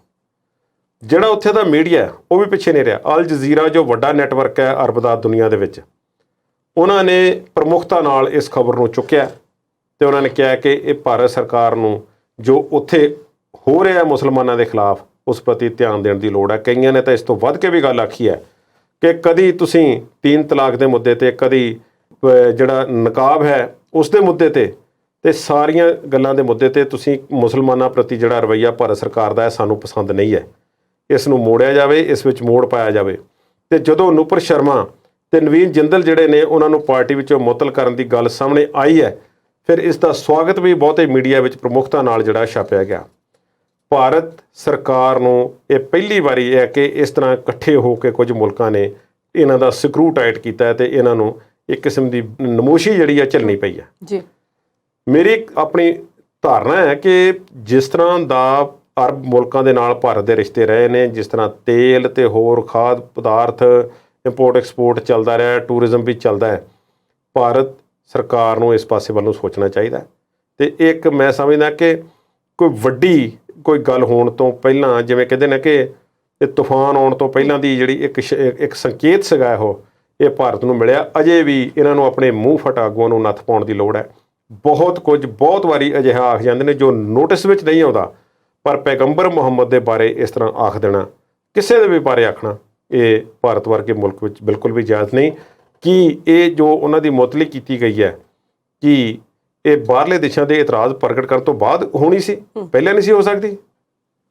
ਜਿਹੜਾ ਉੱਥੇ ਦਾ ਮੀਡੀਆ ਉਹ ਵੀ ਪਿੱਛੇ ਨਹੀਂ ਰਿਹਾ। ਅਲ ਜਜ਼ੀਰਾ ਜੋ ਵੱਡਾ ਨੈਟਵਰਕ ਹੈ ਅਰਬ ਦਾ ਦੁਨੀਆ ਦੇ ਵਿੱਚ, ਉਹਨਾਂ ਨੇ ਪ੍ਰਮੁੱਖਤਾ ਨਾਲ ਇਸ ਖਬਰ ਨੂੰ ਚੁੱਕਿਆ ਤੇ ਉਹਨਾਂ ਨੇ ਕਿਹਾ ਕਿ ਇਹ ਭਾਰਤ ਸਰਕਾਰ ਨੂੰ ਜੋ ਉੱਥੇ ਹੋ ਰਿਹਾ ਮੁਸਲਮਾਨਾਂ ਦੇ ਖਿਲਾਫ ਉਸ ਪ੍ਰਤੀ ਧਿਆਨ ਦੇਣ ਦੀ ਲੋੜ ਹੈ। ਕਈਆਂ ਨੇ ਤਾਂ ਇਸ ਤੋਂ ਵੱਧ ਕੇ ਵੀ ਗੱਲ ਆਖੀ ਹੈ ਕਿ ਕਦੀ ਤੁਸੀਂ 3 ਤਲਾਕ ਦੇ ਮੁੱਦੇ ਤੇ, ਕਦੀ ਜਿਹੜਾ ਨਕਾਬ ਹੈ ਉਸ ਦੇ ਮੁੱਦੇ ਤੇ ਸਾਰੀਆਂ ਗੱਲਾਂ ਦੇ ਮੁੱਦੇ ਤੇ ਤੁਸੀਂ ਮੁਸਲਮਾਨਾਂ ਪ੍ਰਤੀ ਜਿਹੜਾ ਰਵੱਈਆ ਭਾਰਤ ਸਰਕਾਰ ਦਾ ਹੈ ਸਾਨੂੰ ਪਸੰਦ ਨਹੀਂ ਹੈ। ਇਸ ਨੂੰ ਮੋੜਿਆ ਜਾਵੇ, ਇਸ ਵਿੱਚ ਮੋੜ ਪਾਇਆ ਜਾਵੇ। ਤੇ ਜਦੋਂ ਨੂਪੁਰ ਸ਼ਰਮਾ ਤੇ ਨਵੀਨ ਜਿੰਦਲ ਜਿਹੜੇ ਨੇ ਉਹਨਾਂ ਨੂੰ ਪਾਰਟੀ ਵਿੱਚੋਂ ਮੁਅੱਤਲ ਕਰਨ ਦੀ ਗੱਲ ਸਾਹਮਣੇ ਆਈ ਹੈ, ਫਿਰ ਇਸ ਦਾ ਸਵਾਗਤ ਵੀ ਬਹੁਤੇ ਮੀਡੀਆ ਵਿੱਚ ਪ੍ਰਮੁੱਖਤਾ ਨਾਲ ਜਿਹੜਾ ਛਾਪਿਆ ਗਿਆ। ਭਾਰਤ ਸਰਕਾਰ ਨੂੰ ਇਹ ਪਹਿਲੀ ਵਾਰੀ ਹੈ ਕਿ ਇਸ ਤਰ੍ਹਾਂ ਇਕੱਠੇ ਹੋ ਕੇ ਕੁਝ ਮੁਲਕਾਂ ਨੇ ਇਹਨਾਂ ਦਾ ਸਕਰੂ ਟਾਈਟ ਕੀਤਾ ਹੈ ਤੇ ਇਹਨਾਂ ਨੂੰ ਇੱਕ ਕਿਸਮ ਦੀ ਨਮੋਸ਼ੀ ਜਿਹੜੀ ਹੈ ਝੱਲਣੀ ਪਈ ਹੈ। ਜੀ, ਮੇਰੀ ਆਪਣੀ ਧਾਰਨਾ ਹੈ ਕਿ ਜਿਸ ਤਰ੍ਹਾਂ ਦਾ ਅਰਬ ਮੁਲਕਾਂ ਦੇ ਨਾਲ ਭਾਰਤ ਦੇ ਰਿਸ਼ਤੇ ਰਹੇ ਨੇ, ਜਿਸ ਤਰ੍ਹਾਂ ਤੇਲ ਤੇ ਹੋਰ ਖਾਦ ਪਦਾਰਥ ਇੰਪੋਰਟ ਐਕਸਪੋਰਟ ਚੱਲਦਾ ਰਿਹਾ, ਟੂਰਿਜ਼ਮ ਵੀ ਚੱਲਦਾ ਹੈ, ਭਾਰਤ ਸਰਕਾਰ ਨੂੰ ਇਸ ਪਾਸੇ ਵੱਲੋਂ ਸੋਚਣਾ ਚਾਹੀਦਾ। ਤੇ ਇੱਕ ਮੈਂ ਸਮਝਦਾ ਕਿ ਕੋਈ ਵੱਡੀ ਕੋਈ ਗੱਲ ਹੋਣ ਤੋਂ ਪਹਿਲਾਂ, ਜਿਵੇਂ ਕਹਿੰਦੇ ਨੇ ਕਿ ਇਹ ਤੂਫਾਨ ਆਉਣ ਤੋਂ ਪਹਿਲਾਂ ਦੀ ਜਿਹੜੀ ਇੱਕ ਸੰਕੇਤ ਸੀਗਾ ਇਹ ਭਾਰਤ ਨੂੰ ਮਿਲਿਆ। ਅਜੇ ਵੀ ਇਹਨਾਂ ਨੂੰ ਆਪਣੇ ਮੂੰਹ ਫਟ ਆਗੂਆਂ ਨੂੰ ਨੱਥ ਪਾਉਣ ਦੀ ਲੋੜ ਹੈ। ਬਹੁਤ ਵਾਰੀ ਅਜਿਹਾ ਆਖ ਜਾਂਦੇ ਨੇ ਜੋ ਨੋਟਿਸ ਵਿੱਚ ਨਹੀਂ ਆਉਂਦਾ, ਪਰ ਪੈਗੰਬਰ ਮੁਹੰਮਦ ਦੇ ਬਾਰੇ ਇਸ ਤਰ੍ਹਾਂ ਆਖ ਦੇਣਾ, ਕਿਸੇ ਦੇ ਵੀ ਬਾਰੇ ਆਖਣਾ, ਇਹ ਭਾਰਤ ਵਰਗੇ ਮੁਲਕ ਵਿੱਚ ਬਿਲਕੁਲ ਵੀ ਜਾਇਜ਼ ਨਹੀਂ। ਕਿ ਇਹ ਜੋ ਉਹਨਾਂ ਦੀ ਮੁਅੱਤਲੀ ਕੀਤੀ ਗਈ ਹੈ, ਕਿ ਇਹ ਬਾਹਰਲੇ ਦੇਸ਼ਾਂ ਦੇ ਇਤਰਾਜ਼ ਪ੍ਰਗਟ ਕਰਨ ਤੋਂ ਬਾਅਦ ਹੋਣੀ ਸੀ, ਪਹਿਲਾਂ ਨਹੀਂ ਸੀ ਹੋ ਸਕਦੀ?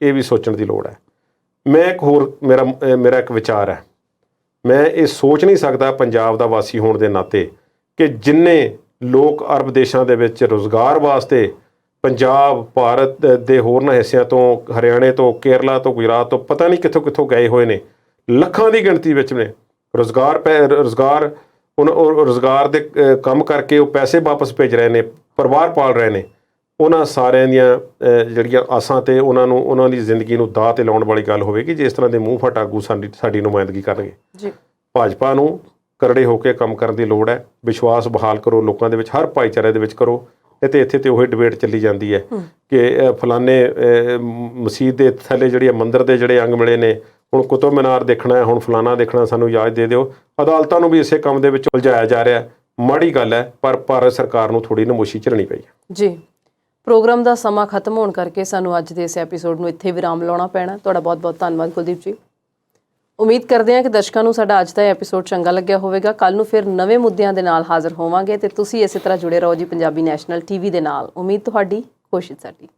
ਇਹ ਵੀ ਸੋਚਣ ਦੀ ਲੋੜ ਹੈ। ਮੈਂ ਇੱਕ ਹੋਰ ਮੇਰਾ ਇੱਕ ਵਿਚਾਰ ਹੈ, ਮੈਂ ਇਹ ਸੋਚ ਨਹੀਂ ਸਕਦਾ ਪੰਜਾਬ ਦਾ ਵਾਸੀ ਹੋਣ ਦੇ ਨਾਤੇ ਕਿ ਜਿੰਨੇ ਲੋਕ ਅਰਬ ਦੇਸ਼ਾਂ ਦੇ ਵਿੱਚ ਰੁਜ਼ਗਾਰ ਵਾਸਤੇ ਪੰਜਾਬ, ਭਾਰਤ ਦੇ ਹੋਰਨਾਂ ਹਿੱਸਿਆਂ ਤੋਂ, ਹਰਿਆਣੇ ਤੋਂ, ਕੇਰਲਾ ਤੋਂ, ਗੁਜਰਾਤ ਤੋਂ, ਪਤਾ ਨਹੀਂ ਕਿੱਥੋਂ ਕਿੱਥੋਂ ਗਏ ਹੋਏ ਨੇ, ਲੱਖਾਂ ਦੀ ਗਿਣਤੀ ਵਿੱਚ ਨੇ। ਰੁਜ਼ਗਾਰ ਦੇ ਕੰਮ ਕਰਕੇ ਉਹ ਪੈਸੇ ਵਾਪਸ ਭੇਜ ਰਹੇ ਨੇ, ਪਰਿਵਾਰ ਪਾਲ ਰਹੇ ਨੇ। ਉਹਨਾਂ ਸਾਰਿਆਂ ਦੀਆਂ ਜਿਹੜੀਆਂ ਆਸਾਂ ਤੇ ਉਹਨਾਂ ਦੀ ਜ਼ਿੰਦਗੀ ਨੂੰ ਦਾਅ 'ਤੇ ਲਾਉਣ ਵਾਲੀ ਗੱਲ ਹੋਵੇਗੀ ਜੇ ਇਸ ਤਰ੍ਹਾਂ ਦੇ ਮੂੰਹ ਫਟ ਆਗੂ ਸਾਡੀ ਨੁਮਾਇੰਦਗੀ ਕਰਨਗੇ। ਜੀ, ਭਾਜਪਾ ਨੂੰ ਕਰੜੇ ਹੋ ਕੇ ਕੰਮ ਕਰਨ ਦੀ ਲੋੜ ਹੈ। ਵਿਸ਼ਵਾਸ ਬਹਾਲ ਕਰੋ ਲੋਕਾਂ ਦੇ ਵਿੱਚ, ਹਰ ਭਾਈਚਾਰੇ ਦੇ ਵਿੱਚ ਕਰੋ। ਇੱਥੇ ਤੇ ਉਹੀ ਡਿਬੇਟ ਚੱਲੀ ਜਾਂਦੀ ਹੈ ਕਿ ਫਲਾਣੇ ਮਸਜਿਦ ਦੇ ਥੱਲੇ ਜਿਹੜੀ ਮੰਦਿਰ ਦੇ ਜਿਹੜੇ ਅੰਗ ਮਿਲੇ ਨੇ, ਹੁਣ ਕੁਤਬ ਮੀਨਾਰ ਦੇਖਣਾ ਹੈ, ਹੁਣ ਫਲਾਣਾ ਦੇਖਣਾ, ਸਾਨੂੰ ਇਜਾਜ਼ਤ ਦੇ ਦਿਓ। ਅਦਾਲਤਾਂ ਨੂੰ ਵੀ ਇਸੇ ਕੰਮ ਦੇ ਵਿੱਚ ਉਲਝਾਇਆ ਜਾ ਰਿਹਾ। ਮਾੜੀ ਗੱਲ ਹੈ, ਪਰ ਭਾਰਤ ਸਰਕਾਰ ਨੂੰ ਥੋੜ੍ਹੀ ਨਮੋਸ਼ੀ ਝੱਲਣੀ ਪਈ ਹੈ। ਜੀ, ਪ੍ਰੋਗਰਾਮ ਦਾ ਸਮਾਂ ਖਤਮ ਹੋਣ ਕਰਕੇ ਸਾਨੂੰ ਅੱਜ ਦੇ ਇਸ ਐਪੀਸੋਡ ਨੂੰ ਇੱਥੇ ਵਿਰਾਮ ਲਾਉਣਾ ਪੈਣਾ। ਤੁਹਾਡਾ ਬਹੁਤ ਧੰਨਵਾਦ ਕੁਲਦੀਪ ਜੀ। ਉਮੀਦ ਕਰਦੇ ਹਾਂ ਕਿ ਦਰਸ਼ਕਾਂ ਨੂੰ ਸਾਡਾ ਅੱਜ ਦਾ ਐਪੀਸੋਡ ਚੰਗਾ ਲੱਗਿਆ ਹੋਵੇਗਾ। ਕੱਲ੍ਹ ਨੂੰ ਫਿਰ ਨਵੇਂ ਮੁੱਦਿਆਂ ਦੇ ਨਾਲ ਹਾਜ਼ਰ ਹੋਵਾਂਗੇ ਤੇ ਤੁਸੀਂ ਇਸੇ ਤਰ੍ਹਾਂ ਜੁੜੇ ਰਹੋ ਜੀ ਪੰਜਾਬੀ ਨੈਸ਼ਨਲ ਟੀਵੀ ਦੇ ਨਾਲ। ਉਮੀਦ ਤੁਹਾਡੀ, ਕੋਸ਼ਿਸ਼ ਸਾਡੀ।